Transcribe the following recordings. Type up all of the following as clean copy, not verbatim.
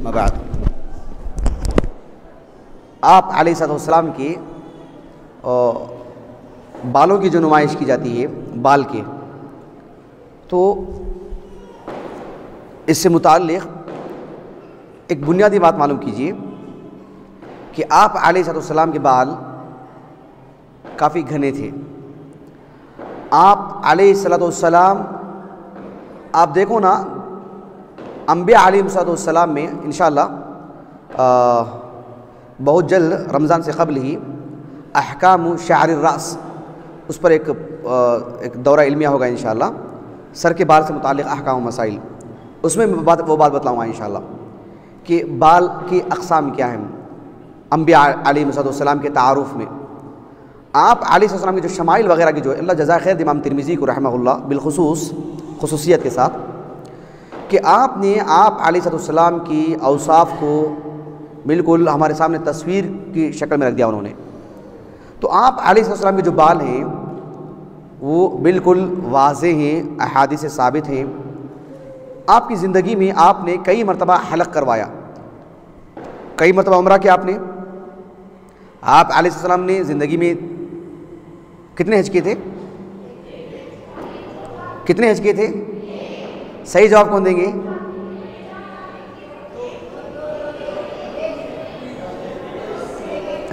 मबाद। आप अलैहिस्सलाम की बालों की जो नुमाइश की जाती है, बाल के, तो इससे मुताल्लिक़ एक बुनियादी बात मालूम कीजिए कि आप अलैहिस्सलाम के बाल काफ़ी घने थे। आप अलैहिस्सलाम, आप देखो ना, अंबिया अलैहिस्सलाम में इंशाअल्लाह बहुत जल्द रमज़ान से क़ब्ल ही अहकाम शाअर रास, उस पर एक दौरा इल्मिया होगा इंशाअल्लाह, सर के बाल से मुताल्लिक़ अहकाम मसाइल, उसमें वो बात बतलाऊँगा इंशाअल्लाह कि बाल की अक़साम क्या हैं। अंबिया अलैहिस्सलाम के तारुफ़ में आप अलैहिस्सलाम की जो शमाइल वग़ैरह की जो अल्लाह जज़ा खैर इमाम तिरमिज़ी को रहमहुल्लाह बिलख़ुसूस ख़ुसूसियत के साथ कि आपने आप अलैहिस्सलाम की औसाफ़ को बिल्कुल हमारे सामने तस्वीर की शक्ल में रख दिया उन्होंने। तो आप अलैहिस्सलाम के जो बाल हैं वो बिल्कुल वाज़ेह हैं, अहादीस से साबित हैं। आपकी ज़िंदगी में आपने कई मरतबा हलक़ करवाया, कई मरतबा उम्रा किया आपने। आप अलैहिस्सलाम ने ज़िंदगी में कितने हज किए थे? कितने हज किए थे? सही जवाब कौन देंगे?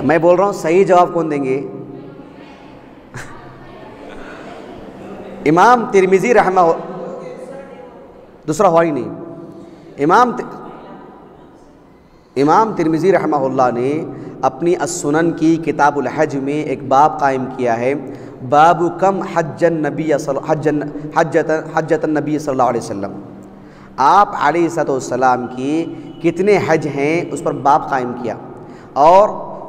मैं बोल रहा हूँ, सही जवाब कौन देंगे? इमाम तिरमिज़ी रहमा, दूसरा हुआ ही नहीं। इमाम तिरमिज़ी रहमहुल्लाह ने अपनी अस्सुनन की किताबुल हज में एक बाब कायम किया है, बाबु कम हज्जतन नबी सल्लल्लाहु अलैहि वसल्लम। आप अलैहिस्सलाम की कितने हज हैं उस पर बाब कायम किया, और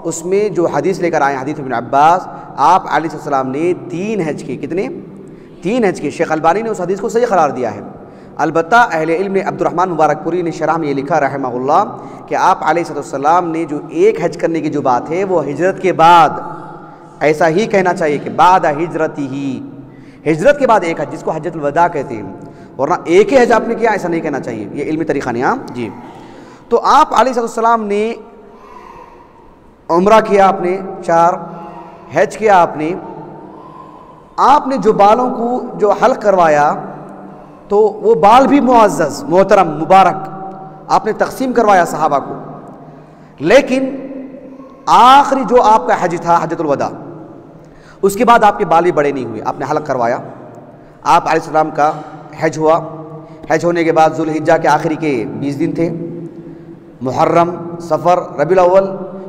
उसमें जो हदीस लेकर आए हदीस इब्न अब्बास, आप अलैहिस्सलाम ने 3 हज के, कितने? 3 हज के। शेख अलबानी ने उस हदीस को सही करार दिया है। अलबत्ता अहले इल्म ने अब्दुर्रहमान मुबारकपुरी ने शरह में ये लिखा रहमहुल्लाह कि आप अलैहिस्सलाम ने जो एक हज करने की जो बात है वो हिजरत के बाद, ऐसा ही कहना चाहिए कि बाद हिजरती ही, हिजरत के बाद एक हज, जिसको हज्जतुल वदा कहते हैं, वरना एक ही हज आपने किया ऐसा नहीं कहना चाहिए। ये इल्मी तरीक़ा नहीं। हाँ जी। तो आप अलैहिस्सलाम ने उम्रा किया, आपने 4 हज किया, आपने जो बालों को जो हल्क़ करवाया तो वो बाल भी मुअज़्ज़ज़, मोहतरम, मुबारक आपने तक़सीम करवाया सहाबा को। लेकिन आखिरी जो आपका हज था, हज्जतुल वदा, उसके बाद आपके बाल भी बड़े नहीं हुए, आपने हल्क़ करवाया। आप अलैहिस्सलाम का हज हुआ। हज होने के बाद ज़ुल्हिज्जा के आखिरी के 20 दिन थे, मुहर्रम, सफ़र, रबीउल अव्वल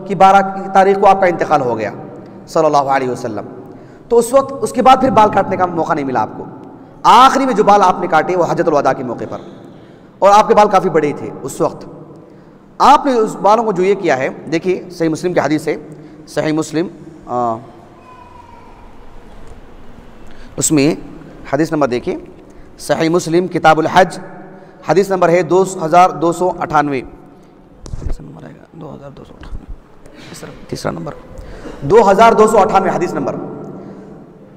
की 12 तारीख़ को आपका इंतकाल हो गया सल्लल्लाहु अलैहि वसल्लम। तो उस वक्त, उसके बाद फिर बाल काटने का मौका नहीं मिला आपको। आखिरी में जो बाल आपने काटे वो हज्जतुल वदा के मौके पर, और आपके बाल काफ़ी बड़े थे उस वक्त। आपने उस बालों को जो ये किया है, देखिए सही मुस्लिम की हदीस है, सही मुस्लिम उसमें हदीस नंबर देखिए, सही मुस्लिम किताबुल हज, हदीस नंबर है 2298, नंबर आएगा 2298, तीसरा नंबर 2298 हदीस नंबर।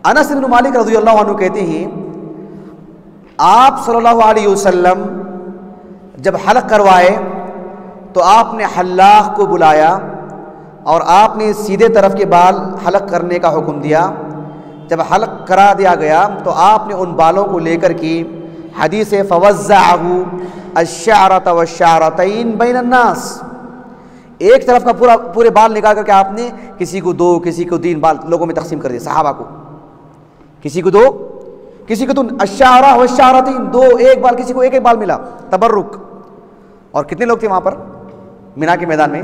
अनस इब्न मालिक रज़ियल्लाहु अन्हु कहते हैं, आप सल्लल्लाहु अलैहि वसल्लम जब हल्क़ करवाए तो आपने हल्लाक़ को बुलाया और आपने सीधे तरफ के बाल हल्क़ करने का हुक्म दिया। जब हल्क़ करा दिया गया तो आपने उन बालों को लेकर के हदीस फ़वज़्ज़अहु अश्शअरत वश्शअरतैन बैनन नास, एक तरफ का पूरे बाल निकाल करके आपने किसी को 2, किसी को 3 बाल लोगों में तकसीम कर दिया, सहाबा को, किसी को 2, किसी को तो अश्शारा वश्शारतैन, 2, 1 बाल, किसी को 1 बाल मिला, तबर्रुक। और कितने लोग थे वहाँ पर मिना के मैदान में?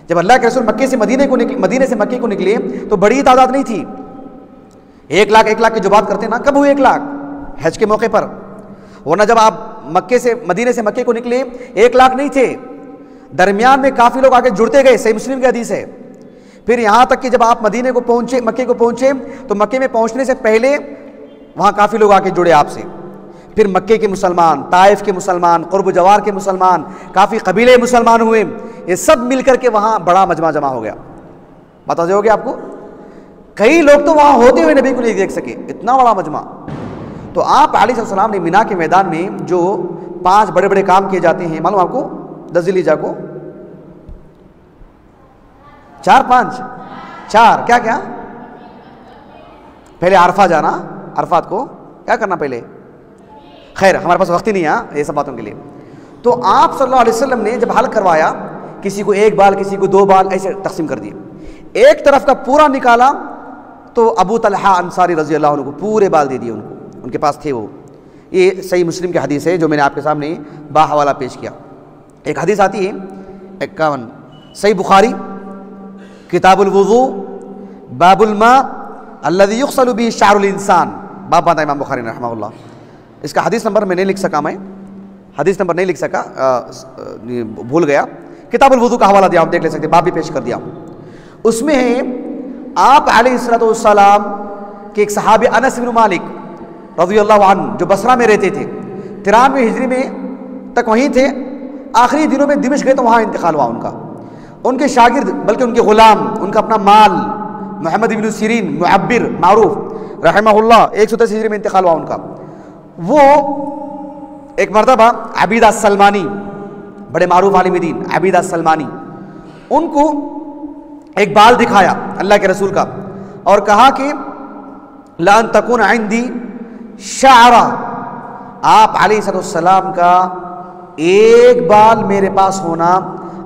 जब अल्लाह के रसूल मक्के से मदीने से मक्के को निकले तो बड़ी तादाद नहीं थी, 1 लाख की जो बात करते ना, कब हुए 1 लाख? हज के मौके पर। वरना जब आप मदीने से मक्के को निकले 1 लाख नहीं थे, दरमियान में काफ़ी लोग आगे जुड़ते गए, सही मुस्लिम की हदीस है। फिर यहाँ तक कि जब आप मदीने को पहुँचे, मक्के को पहुँचे, तो मक्के में पहुँचने से पहले वहाँ काफ़ी लोग आके जुड़े आपसे। फिर मक्के के मुसलमान, ताइफ के मुसलमान, कुर्ब जवार के मुसलमान, काफ़ी कबीले मुसलमान हुए, ये सब मिलकर के वहाँ बड़ा मजमा जमा हो गया। बता दोगे आपको, कई लोग तो वहाँ होते हुए नबी को नहीं देख सके, इतना बड़ा मजमा। तो आप अलैहिस्सलाम ने मिना के मैदान में जो 5 बड़े बड़े काम किए जाते हैं, मालूम आपको? 10 जिलहिज्जा को? 4 5 4 क्या क्या? पहले अरफा जाना, अरफात को क्या करना पहले? खैर हमारे पास वक्त ही नहीं है ये सब बातों के लिए। तो आप सल्लल्लाहु अलैहि वसल्लम ने जब हल करवाया, किसी को 1 बाल, किसी को 2 बाल, ऐसे तकसीम कर दिए। एक तरफ का पूरा निकाला तो अबू तलहा अंसारी रजी अल्लाह अन्हु को पूरे बाल दे दिए उनको, उनके पास थे वो। ये सही मुस्लिम की हदीस है जो मैंने आपके सामने बाहवाला पेश किया। एक हदीस आती है 51 सही बुखारी किताबुल वुज़ू बाबुल मा अल्लज़ी युग़सलु बिही शअरुल इंसान, बाब बांधा इमाम बुखारी ने रहमहुल्लाह। इसका हदीस नंबर मैं नहीं लिख सका, मैं हदीस नंबर नहीं लिख सका, भूल गया। किताबुल वुज़ू का हवाला दिया, आप देख ले सकते, बाब भी पेश कर दिया। उसमें है आप अलैहिस्सलातु वस्सलाम के एक सहाबी अनस इब्न मालिक रज़ियल्लाहु अन्हु जो बसरा में रहते थे, 93 हिजरी में तक वहीं थे, आखिरी दिनों में दिमश्क गए तो वहाँ इंतकाल हुआ उनका। उनके शागिर्द बल्कि उनके ग़ुलाम, उनका अपना माल मोहम्मद इब्न सिरीन मुअब्बिर मारूफ रहमहुल्लाह 110 हिजरी में इंतकाल हुआ उनका। वो एक मरतबा अबीद अस-सलमानी, बड़े मारूफ आलिम दीन अबीद अस-सलमानी, उनको एक बाल दिखाया अल्लाह के रसूल का और कहा कि लन तकुन इंदी शारा, आप अलैहिस्सलाम का एक बाल मेरे पास होना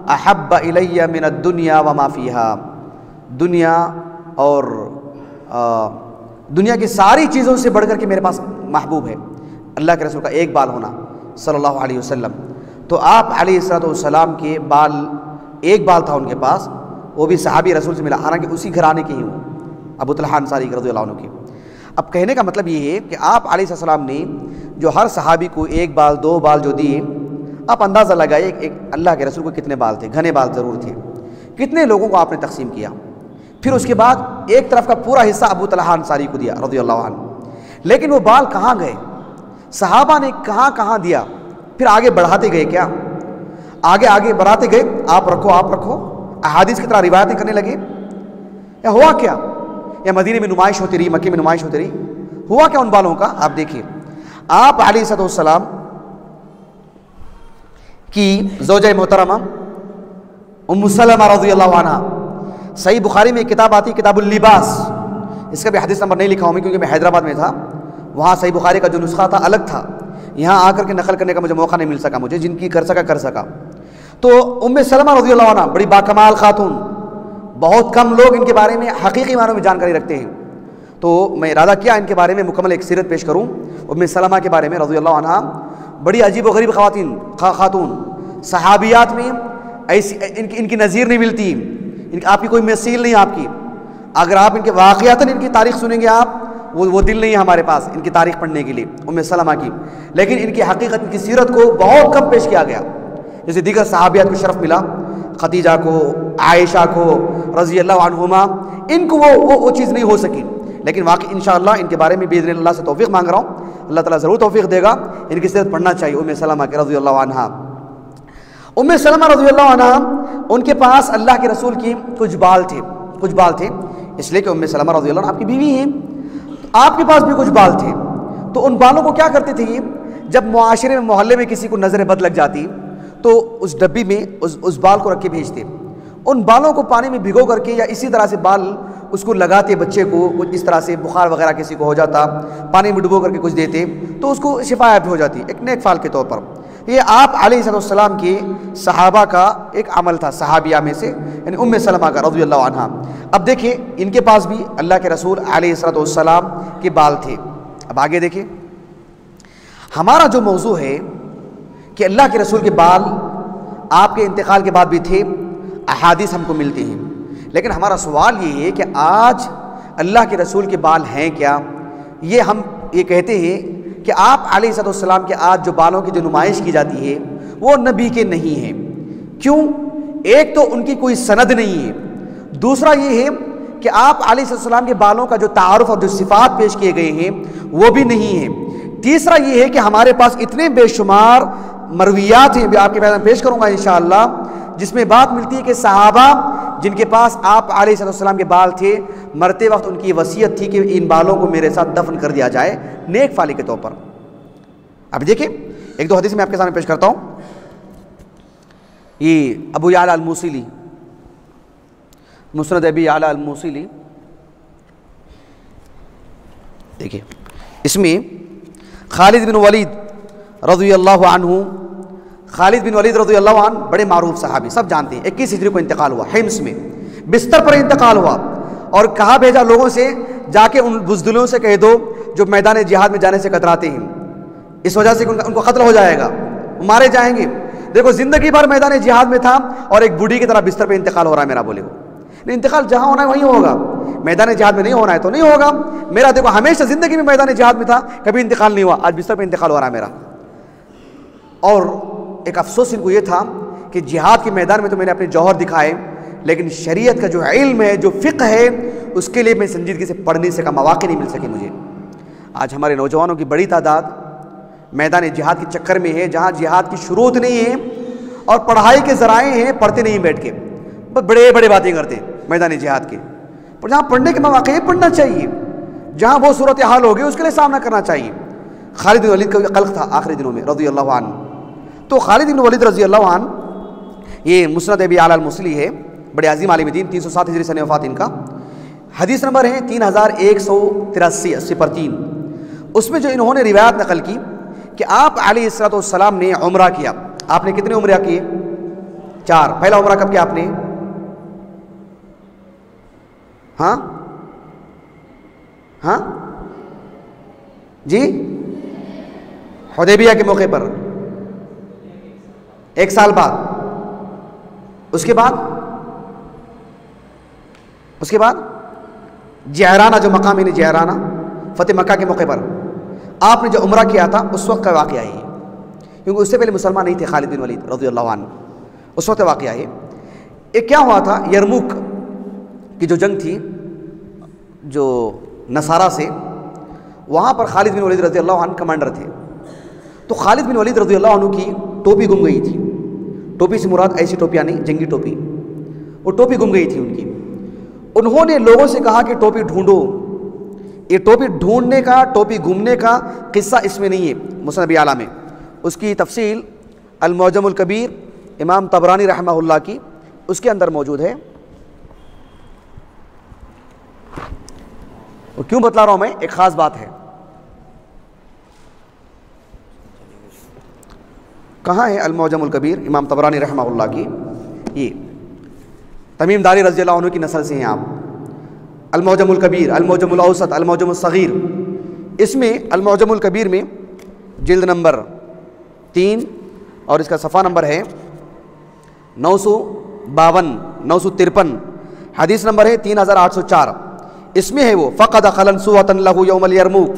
अहब्ब इलैया मिन दुनिया व मा फीहा, दुनिया और दुनिया की सारी चीज़ों से बढ़कर के मेरे पास महबूब है अल्लाह के रसूल का एक बाल होना सल्लल्लाहु अलैहि वसल्लम। तो आप अलैहिस्सलाम के बाल, एक बाल था उनके पास, वो भी सहाबी रसूल से मिला, हालांकि उसी घराने के ही हूँ, अबू तलहा अंसारी रज़ियल्लाहु अन्हु की। अब कहने का मतलब ये है कि आप अलैहिस्सलाम ने जो हर सहाबी को 1 बाल 2 बाल जो दिए, आप अंदाज़ा लगाइए एक अल्लाह के रसूल को कितने बाल थे, घने बाल ज़रूर थे, कितने लोगों को आपने तकसीम किया। फिर उसके बाद एक तरफ का पूरा हिस्सा अबू तलहा अंसारी को दिया रज़ियल्लाहु अन्हु। लेकिन वो बाल कहाँ गए? सहाबा ने कहाँ कहाँ दिया? फिर आगे बढ़ाते गए क्या? आगे आगे बढ़ाते गए, आप रखो, अहादीस की तरह रिवायतें करने लगे। या हुआ क्या? या मदीने में नुमाइश होती रही, मक्के में नुमाइश होती रही, हुआ क्या उन बालों का? आप देखिए, आप अलैहिस्सलाम की ज़ौजा मोहतरमा उम्मु सलमा रज़ियल्लाहु अन्हा, सही बुखारी में एक किताब आती है किताबुल लिबास, इसका भी हदीस नंबर नहीं लिखा हूँ मैं क्योंकि मैं हैदराबाद में था, वहाँ सही बुखारी का जो नुस्खा था अलग था, यहाँ आकर के नकल करने का मुझे मौका नहीं मिल सका, मुझे जिनकी कर सका। तो उम्मे सलमा रज़ियल्लाहु अन्हा बड़ी बाकमाल खातून, बहुत कम लोग इनके बारे में हकीकी मानों में जानकारी रखते हैं। तो मैं इरादा किया इनके बारे में मुकम्मल एक सीरत पेश करूँ उम्मे सलमा के बारे में रज़ियल्लाहु अन्हा। बड़ी अजीब व गरीब खातून, सहाबियात में ऐसी इनकी नज़ीर नहीं मिलती, आपकी कोई मिसाल नहीं आपकी। अगर आप इनके वाक़यातन इनकी तारीख़ सुनेंगे आप, वो दिल नहीं है हमारे पास इनकी तारीख़ पढ़ने के लिए उम्मे सलमा की, लेकिन इनकी हकीकत, इनकी सीरत को बहुत कम पेश किया गया। जैसे दीगर सहाबियात को शरफ़ मिला, खदीजा को, आयशा को रज़ियल्लाहु अन्हुमा, इनको वो चीज़ नहीं हो सकी। लेकिन वाकई इंशाअल्लाह इनके बारे में बिइज़्निल्लाह अल्लाह से तौफ़ीक़ मांग रहा हूँ, अल्लाह ताला ज़रूर तौफ़ीक़ देगा। इनकी सीरत पढ़ना चाहिए उम्मे सलमा के रज़ियल्लाहु अन्हा। उम्मे सलमा रज़ियल्लाहु अन्हा, उनके पास अल्लाह के रसूल की कुछ बाल थे, इसलिए कि उम्मे सलमा रज़ियल्लाहु अन्हा आपकी बीवी हैं, आपके पास भी कुछ बाल थे। तो उन बालों को क्या करते थे, जब मुआशरे में मोहल्ले में किसी को नज़र बद लग जाती तो उस डब्बी में उस बाल को रख के भेजते। उन बालों को पानी में भिगो करके या इसी तरह से बाल उसको लगाते, बच्चे को इस तरह से बुखार वगैरह किसी को हो जाता, पानी में डुबो करके कुछ देते तो उसको शिफायत हो जाती, एक नेक फाल के तौर पर। ये आप अलैहिस्सलाम के सहाबा का एक अमल था, सहाबिया में से, यानी उम्मे सलमा का रज़ियल्लाहु अन्हा। अब देखिए इनके पास भी अल्लाह के रसूल अलैहिस्सलाम के बाल थे। अब आगे देखिए, हमारा जो मौजू है कि अल्लाह के रसूल के बाल आपके इंतकाल के बाद भी थे, अहादीस हमको मिलती हैं, लेकिन हमारा सवाल ये है कि आज अल्लाह के रसूल के बाल हैं क्या? हम ये कहते हैं कि आप अलैहिस्सलाम के आज जो बालों की जो नुमाइश की जाती है वो नबी के नहीं हैं। क्यों? एक तो उनकी कोई सनद नहीं है, दूसरा ये है कि आप अलैहिस्सलाम के बालों का जो तारुफ और जो सिफात पेश किए गए हैं वो भी नहीं है, तीसरा ये है कि हमारे पास इतने बेशुमार मरवियात हैं, आपके पास पेश करूंगा इंशाअल्लाह, जिसमें बात मिलती है कि सहाबा जिनके पास आप अलैहिस्सलाम के बाल थे, मरते वक्त उनकी वसीयत थी कि इन बालों को मेरे साथ दफन कर दिया जाए नेक फाली के तौर पर। अब देखिए एक दो हदीस मैं आपके सामने पेश करता हूँ। ये अबू याला अल-मूसिली, मुस्नद अबी याला अल-मूसिली, देखिए इसमें खालिद बिन वलीद रज़ियल्लाहु अन्हु, खालिद बिन वलीद रज़ियल्लाहु अन्हु बड़े मारूफ सहाबी, सब जानते हैं। 21 हिजरी को इंतकाल हुआ, हिम्स में बिस्तर पर इंतकाल हुआ और कहा भेजा लोगों से, जाके उन बुज़दिलों से कह दो जो मैदान जिहाद में जाने से कतराते हैं, इस वजह से उनको कत्ल हो जाएगा, मारे जाएंगे। देखो ज़िंदगी भर मैदान जिहाद में था और एक बूढ़ी की तरह बिस्तर पे इंतकाल हो रहा है मेरा। बोले वो इंतकाल जहाँ होना है वहीं होगा, मैदान जिहाद में नहीं होना है तो नहीं होगा। मेरा देखो हमेशा ज़िंदगी में मैदान जिहाद में था, कभी इंतकाल नहीं हुआ, आज बिस्तर पे इंतकाल हो रहा है मेरा। और एक अफसोस इनको ये था कि जिहाद के मैदान में तो मैंने अपने जौहर दिखाए, लेकिन शरीयत का जो इल्म है, जो फ़िक़्ह है, उसके लिए मैं संजीदगी से पढ़ नहीं सका, मौक़े नहीं मिल सके मुझे। आज हमारे नौजवानों की बड़ी तादाद मैदान जिहाद के चक्कर में है, जहाँ जिहाद की शुरूत नहीं है और पढ़ाई के ज़राए हैं, पढ़ते नहीं बैठ के, बस बड़े बड़े बातें करते हैं मैदान जिहाद के। पर जहाँ पढ़ने के मौक़े पढ़ना चाहिए, जहाँ वो सूरत हाल होगी उसके लिए सामना करना चाहिए। खालिद बिन वलीद का कल्क़ था आखिरी दिनों में रज़ियल्लाहु अन्हु। तो खालिद बिन वलीद रज़ियल्लाहु अन्हु ये मुस्नद अबी याला अल-मूसिली है, बड़े अज़ीम आलिम दीन, 307 हिजरी सन वफ़ात इनका। हदीस नंबर है 3183 80 पर 3। उसमें जो इन्होंने रिवायत नकल की कि आप अलैहिस्सलाम ने उम्रा किया। आपने कितने उम्रा किए? 4। पहला उम्रा कब किया आपने? हाँ हाँ जी, हुदैबिया के मौके पर 1 साल बाद। उसके बाद जहराना, जो मकाम है जहराना, फतेह मक्का के मौके पर आपने जो उम्रा किया था उस वक्त का वाक़या है, क्योंकि उससे पहले मुसलमान नहीं थे खालिद बिन वलीद रज़ियल्लाहु अन्हु, उस वक्त वाक़या है। एक क्या हुआ था, यरमुक की जो जंग थी जो नसारा से, वहाँ पर खालिद बिन वलीद रज़ियल्लाहु अन्हु कमांडर थे। तो खालिद बिन वलीद रज़ियल्लाहु अन्हु की टोपी गुम गई थी। टोपी से मुराद ऐसी टोपियाँ नहीं, जंगी टोपी, वो टोपी गुम गई थी उनकी। उन्होंने लोगों से कहा कि टोपी ढूंढो। ये टोपी ढूंढने का, टोपी घूमने का किस्सा इसमें नहीं है मुस्नद अबी याला में। उसकी तफसील अल-मुअज्जम अल-कबीर इमाम तबरानी रहमहुल्लाह की, उसके अंदर मौजूद है। वो क्यों बतला रहा हूं मैं, एक ख़ास बात है। कहाँ है अल-मुअज्जम अल-कबीर इमाम तबरानी रहमहुल्लाह की? ये तमीम दारी रज़ियल्लाहु अन्हु की नस्ल से हैं आप। अल-मुअज्जम अल-कबीर, अल-मुअज्जम अल-औसत, अल-मुअज्जम अल-सग़ीर। इसमें अल-मुअज्जम अल-कबीर में जिल्द नंबर 3 और इसका सफ़ा नंबर है 952 953, हदीस नंबर है 3804। इसमें है वो फ़क़द ख़लन सुवतन लहू यौमल यरमुक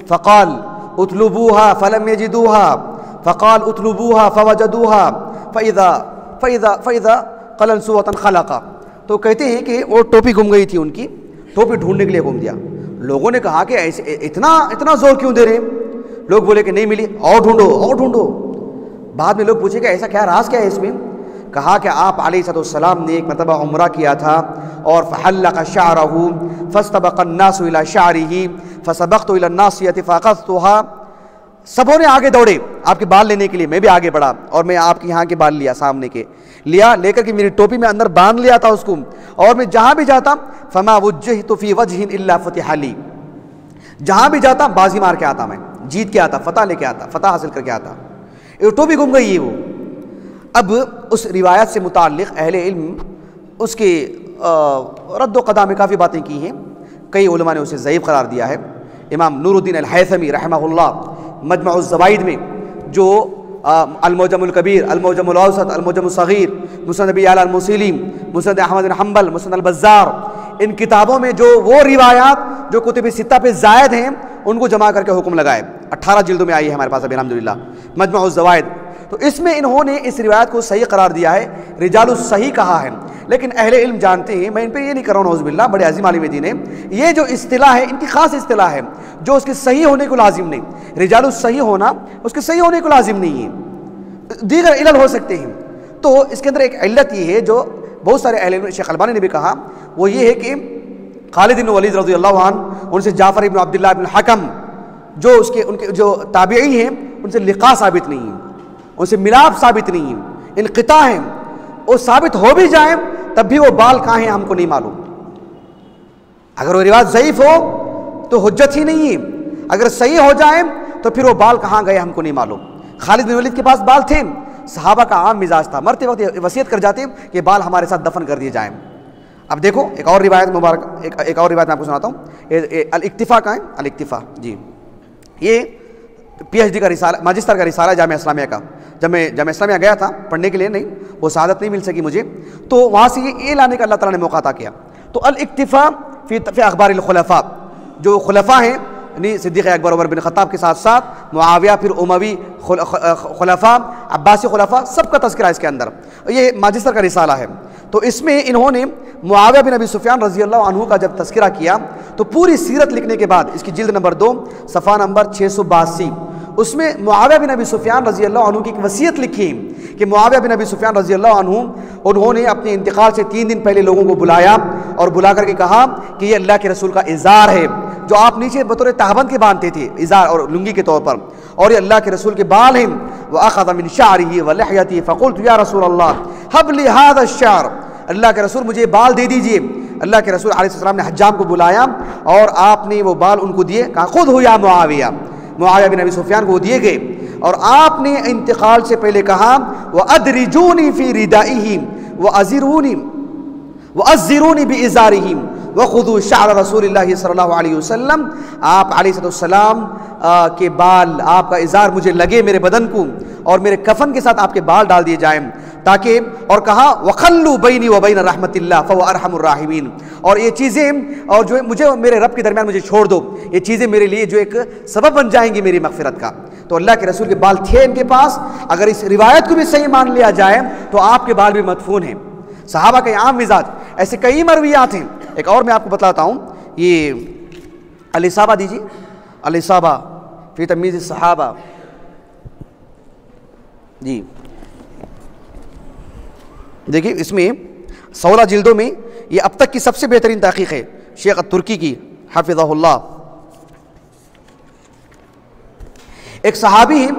फ़क़ाल उतलुबूहा फ़लम यजिदूहा फ़क़ाल उतलुबूहा फ़वजदूहा फ़इज़ा क़लन सुवतन ख़लक़ा। तो कहते हैं कि वो टोपी गुम गई थी उनकी, टोपी ढूंढने के लिए घूम दिया। लोगों ने कहा कि ऐसे इतना जोर क्यों दे रहे? लोग बोले कि नहीं मिली, और ढूंढो और ढूंढो। बाद में लोग पूछे कि ऐसा क्या राज क्या है इसमें? कहा कि आप अलैहिस्सलाम ने एक मरतबा उम्रा किया था और फ़हल्लक़ शअरहू फ़स्तबक़ अन्नासु इला शअरिही फ़सबक़तु इला अन्नासियति फ़अख़ज़्तुहा। सबों ने आगे दौड़े आपके बाल लेने के लिए, मैं भी आगे बढ़ा और मैं आपके यहाँ के बाल लिया, सामने के लेकर के मेरी टोपी में अंदर बांध लिया था उसको, और मैं जहाँ भी जाता फ़मा वुज्जिहतु फ़ी वजहिन इल्ला फ़ुतिह ली, जहाँ भी जाता बाजी मार के आता, मैं जीत के आता, फतह लेके आता, फतह हासिल करके आता। ये टोपी गुम गई है वो। अब उस रिवायत से मुताल्लिक़ अहले इल्म उसके रद्द क़दा में काफ़ी बातें की हैं। कई उलमा ने उसे ज़ईफ़ करार दिया है। इमाम नूरुद्दीन अल-हैथमी रहमहुल्लाह मजमअ ज़वाइद में जो अल-मुअज्जम अल-कबीर, अल-मुअज्जम अल-औसत, अल-मुअज्जम अल-सग़ीर, मुस्नद अबी याला अल-मूसिली, मुस्नद अहमद बिन हंबल, मुस्नद अल-बज़्ज़ार, इन किताबों में जो वो रिवायात जो कुतुब सित्ता पे ज़ायद हैं उनको जमा करके हुक्म लगाए। 18 जिल्दों में आई है हमारे पास अभी अल्हम्दुलिल्लाह मजमअ ज़वाइद। तो इसमें इन्होंने इस रिवायत को सही करार दिया है, रिजालुस सही कहा है। लेकिन अहले इल्म जानते हैं, मैं इन पर ये नहीं कर रहा हूँ नौज़ुबिल्लाह, बड़े अज़ीम आलिम दीन है, ये जो इस्तिलाह है इनकी ख़ास इस्तिलाह है जो उसके सही होने को लाजिम नहीं। रिजालुस सही होना उसके सही होने को लाजिम नहीं है, दीगर इल्ल हो सकते हैं। तो इसके अंदर एक इल्लत ये है जो बहुत सारे अहले इल्म, शेख अलबानी ने भी कहा, वो ये है कि खालिद बिन वलीद रज़ियल्लाहु अन्हु उनसे जाफ़र इब्न अब्दुल्लाह इब्न हकम जो उनके जो ताबिई हैं उनसे लिक़ा साबित नहीं है, उनसे मिलाप साबित नहीं है, इनक़िता है। वो साबित हो भी जाए तब भी वो बाल कहाँ हैं हमको नहीं मालूम। अगर वो रिवायत ज़ईफ हो तो हुज्जत ही नहीं है, अगर सही हो जाए तो फिर वो बाल कहाँ गए हमको नहीं मालूम। खालिद बिन वलीद के पास बाल थे, सहाबा का आम मिजाज था, मरते वक्त वसीयत कर जाते कि बाल हमारे साथ दफन कर दिए जाएं। अब देखो एक और रिवायत मुबारक, एक और रिवायत मैं आपको सुनाता हूँ। अल-इक्तिफा का है, अल-इक्तिफा जी, ये PhD का रिसाला, माजिस्टर का रिसाला जामिया इस्लामिया का। जब मैं जामिया इस्लामिया गया था पढ़ने के लिए, नहीं वो शहादत नहीं मिल सकी मुझे, तो वहाँ से ये लाने का अल्लाह ताला ने मौका अता किया। तो अल-इक्तिफा फ़ी अखबारिल खुलफ़ा, जो खुलफ़ा हैं यानी सिद्दीक़ अकबर उमर बिन ख़त्ताब के साथ साथ मुआविया, फिर उमवी खुलफ़ा, अब्बासी खुलफ़ा, सबका तज़किरा इसके अंदर, ये माजिस्टर का रिसाला है। तो इसमें इन्होंने मुआविया बिन अबी सुफ़ियान रज़ी अल्लाह अन्हु का जब तज़किरा किया तो पूरी सीरत लिखने के बाद, इसकी जिल्द नंबर 2 सफ़ा नंबर 682, उसमें मुआविया बिन अबी सुफ़ियान रज़ी अल्लाह अन्हु की एक वसीयत लिखी कि मुआविया बिन अबी सुफ़ियान रज़ी अल्लाह अन्हु, उन्होंने अपने इंतकाल से 3 दिन पहले लोगों को बुलाया और बुला करके कहा कि ये अल्लाह के रसूल का इज़ार है जो आप नीचे बतौर तहबंद के बांधते थे, इज़ार और लुंगी के तौर पर, और ये अल्लाह के रसूल के बाल हैं। व अख़ज़ मिन शअरिही व लिह्यतिही फ़क़ुल्तु या रसूल अल्लाह हब ली हाज़ा अश-शअर, अल्लाह के रसूल मुझे बाल दे दीजिए। अल्लाह के रसूल अलैहिस्सलाम ने हज्जाम को बुलाया और आपने वो बाल उनको दिए, कहा खुद हो या मुआविया, मुआविया बिन अबी सुफ़ियान को दिए गए, और आपने इंतकाल से पहले कहा व अदरिजूनी फ़ी रिदाइही व अज़िरूनी व अज़िरूनी बि इज़ारिही व खुदू शअर रसूलिल्लाहि सल्लल्लाहु अलैहि वसल्लम, आप अलैहिस्सलाम के बाल, आपका इज़ार मुझे लगे मेरे बदन को, और मेरे कफन के साथ आपके बाल डाल दिए जाएं ताकि, और कहा वखल्लू बैनी व बैन रहमतिल्लाह फहुव अरहमुर राहिमीन, और ये चीज़ें और जो मुझे मेरे रब के दरमियान मुझे छोड़ दो, ये चीज़ें मेरे लिए जो एक सबब बन जाएंगी मेरी मगफिरत का। तो अल्लाह के रसूल के बाल थे इनके पास। अगर इस रिवायत को भी सही मान लिया जाए तो आपके बाल भी मदफून हैं। सहाबा के आम मिजाज, ऐसे कई मरवियात हैं। एक और मैं आपको बताता हूँ, ये अल-इसाबा दीजिए, अल-इसाबा फ़ी तमीज़ सहाबा जी, देखिए इसमें 16 जिल्दों में ये अब तक की सबसे बेहतरीन तहक़ीक़ है शेख तुर्की की हफ़िज़हुल्लाह। एक सहाबी हैं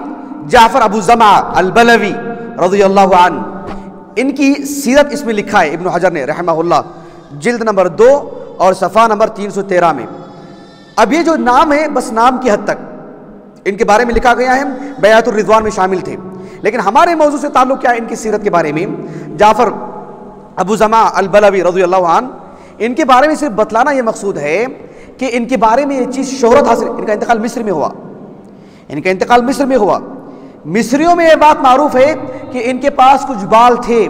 जाफ़र अबू ज़मा अल-बलवी रज़ियल्लाहु अन्हु, इनकी सीरत इसमें लिखा है इब्न हजर ने रहमहुल्लाह, जिल्द नंबर 2 और सफ़ा नंबर 313 में। अब ये जो नाम है बस नाम की हद तक इनके बारे में लिखा गया है, बैअतुर रिज़वान में शामिल थे, लेकिन हमारे मौजू से ताल्लुक़ क्या है इनकी सीरत के बारे में। जाफ़र अबू ज़मा अल-बलवी रज़ियल्लाहु अन्हु, इनके बारे में सिर्फ बतलाना ये मकसूद है कि इनके बारे में ये चीज़ शोहरत हासिल, इनका इंतकाल मिस्र में हुआ, इनका इंतकाल मिस्र में हुआ। मिस्रियों में यह बात मारूफ है कि इनके पास कुछ बाल थे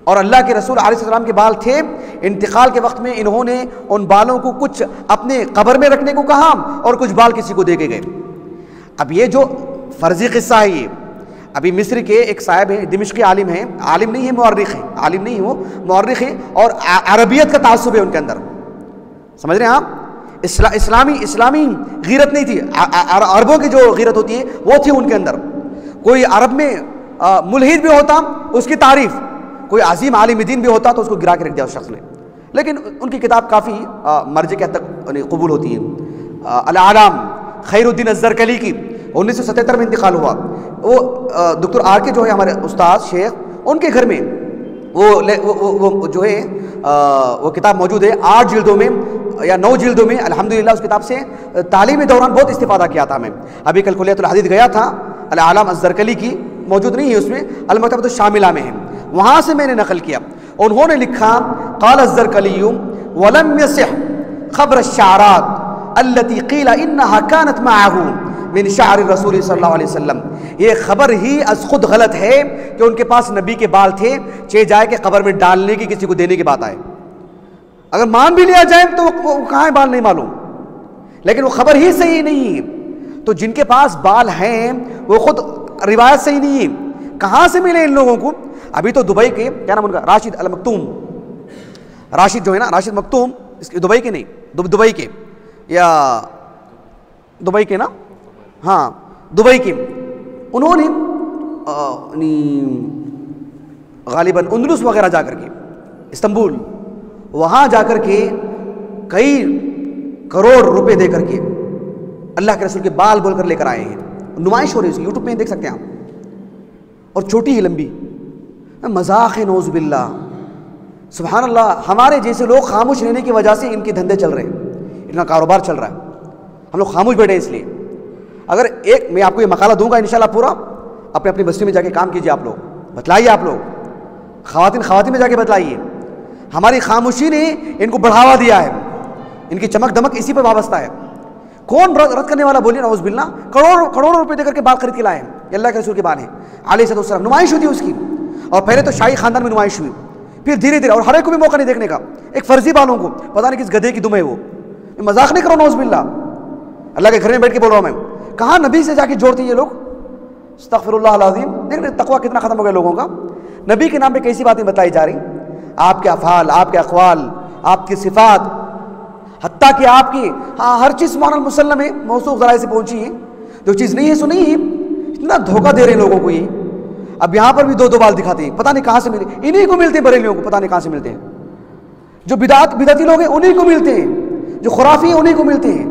और अल्लाह के रसूल अलैहिस्सलाम के बाल थे। इंतकाल के वक्त में इन्होंने उन बालों को कुछ अपने कब्र में रखने को कहा और कुछ बाल किसी को दे के गए। अब ये जो फर्जी किस्सा है, ये अभी मिस्र के एक साहब हैं, दिमिश्की आलिम हैं, आलिम नहीं है मुअर्रिख है, आलिम नहीं है वो मुअर्रिख है, और अरबियत का तासुब है उनके अंदर, समझ रहे हैं आप। इस्लामी गीरत नहीं थी, अरबों की जो गीरत होती है वो थी उनके अंदर। कोई अरब में मुल्हिद भी होता उसकी तारीफ, कोई अजीम आलिम दीन भी होता तो उसको गिरा के रख दिया उस शख्स ने, लेकिन उनकी किताब काफ़ी मर्जे के हद तक कबूल होती है। अल-आलाम खैरुद्दीन अज़्ज़रकली की 1977 में इंतकाल हुआ। वो डॉक्टर आर के जो है हमारे उस्ताद शेख, उनके घर में वो जो है वो किताब मौजूद है 8 जिल्दों में या 9 जिल्दों में। अल्हम्दुलिल्लाह उस किताब से तालीमी दौरान बहुत इस्तिफादा किया था मैं। अभी कल कुलियतुल हदीस गया था, अल-आलाम अज़्ज़रकली की मौजूद नहीं है उसमें, अल-मकतबतुश शामिला में है, वहाँ से मैंने नकल किया। उन्होंने लिखा क़ाल अज़्ज़रकली वलम यसिह ख़बर अश-शअरात अल्लती क़ीला इन्नहा कानत मअहू मिन शअर रसूल सल्लल्लाहु अलैहि वसल्लम। ये खबर ही अस खुद गलत है कि उनके पास नबी के बाल थे, चे जाए कि कब्र में डालने की, किसी को देने की बात आए। अगर मान भी लिया जाए तो वो कहाँ है बाल नहीं मालूम, लेकिन वो खबर ही सही नहीं है। तो जिनके पास बाल हैं वो खुद रिवायत सही नहीं है, कहाँ से मिले इन लोगों को। अभी तो दुबई के, क्या नाम उनका, राशिद अल मकतूम, राशिद जो है ना, राशिद मकतूम, इसके दुबई के नहीं, दुबई के या दुबई के ना, हाँ दुबई के, उन्होंने गालिबन उंदलुस वगैरह जाकर के, इस्तांबुल, वहाँ जाकर के कई करोड़ रुपए दे करके अल्लाह के रसूल के बाल बोलकर लेकर आए हैं। नुमाइश हो रही है उसकी, यूट्यूब में देख सकते हैं आप, और छोटी ही लंबी। मजाक है, नौज़ बिल्लाह। सुभान अल्लाह, हमारे जैसे लोग खामोश रहने की वजह से इनके धंधे चल रहे हैं, इनका कारोबार चल रहा है, हम लोग खामोश बैठे हैं। इसलिए अगर एक मैं आपको ये मकाला दूंगा इंशाल्लाह पूरा, अपने अपनी बस्ती में जाके काम कीजिए, आप लोग बतलाइए, आप लोग खवातीन में जाके बतलाइए। हमारी खामोशी ने इनको बढ़ावा दिया है, इनकी चमक दमक इसी पर वाबस्ता है। कौन रद्द करने वाला, बोलिए नौज़ बिल्लाह। करोड़ों रुपए देकर के बाल खरीद के लाए हैं, अल्लाह के रसूल के बाल हैं अलैहिस्सलाम। नुमाइश हुई थी उसकी, और पहले तो शाही खानदान में नुमाइश हुई, फिर धीरे धीरे, और हर एक को भी मौका नहीं देखने का, एक फर्जी बालों को, पता नहीं किस गधे की दुम है वो। मजाक नहीं करो नौज़ बिल्लाह, अल्लाह के घर में बैठ के बोल रहा हूँ मैं। कहाँ नबी से जाके जोड़ते ये लोग, अस्तगफिरुल्लाह अज़ीम। देख रहे तकवा कितना खत्म हो गया लोगों का। नबी के नाम पे कैसी बातें बताई जा रही, आपके अफ़ाल, आपके अक़वाल, आपकी सिफ़ात, हत्ता कि आपकी हर चीज़ मानल मुसल्लम है, मौसूफ़ ज़राए से पहुंची है। जो चीज़ नहीं है सो नहीं है। इतना धोखा दे रहे हैं लोगों को ये। अब यहाँ पर भी दो बाल दिखाते हैं, पता नहीं कहाँ से मिले, इन्हीं को मिलते हैं बरेलियों को, पता नहीं कहाँ से मिलते हैं। जो बिदअती लोग हैं उन्हीं को मिलते हैं, जो खुराफी है उन्हीं को मिलते हैं।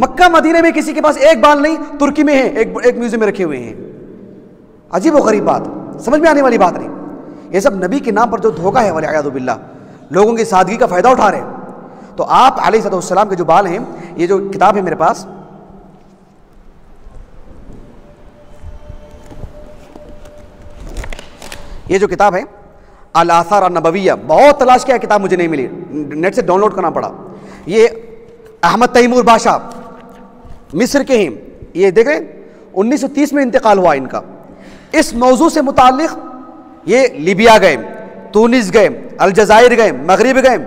मक्का मदीने में किसी के पास एक बाल नहीं, तुर्की में है, एक म्यूजियम में रखे हुए हैं। अजीब व गरीब बात, समझ में आने वाली बात नहीं। ये सब नबी के नाम पर जो धोखा है, वलियादु बिल्लाह, लोगों की सादगी का फ़ायदा उठा रहे हैं। तो आप अलैहिस्सलाम के जो बाल हैं, ये जो किताब है मेरे पास, ये जो किताब है अल आसार अन्नबविय्या, बहुत तलाश किया, किताब मुझे नहीं मिली, नेट से डाउनलोड करना पड़ा। ये अहमद तैमूर बादशाह मिस्र के हैं, ये देख रहे 1930 में इंतकाल हुआ इनका। इस मौजू से मुताल्लिक़ ये लीबिया गए, तूनिस गए, अलजायर गए, मगरिब गए,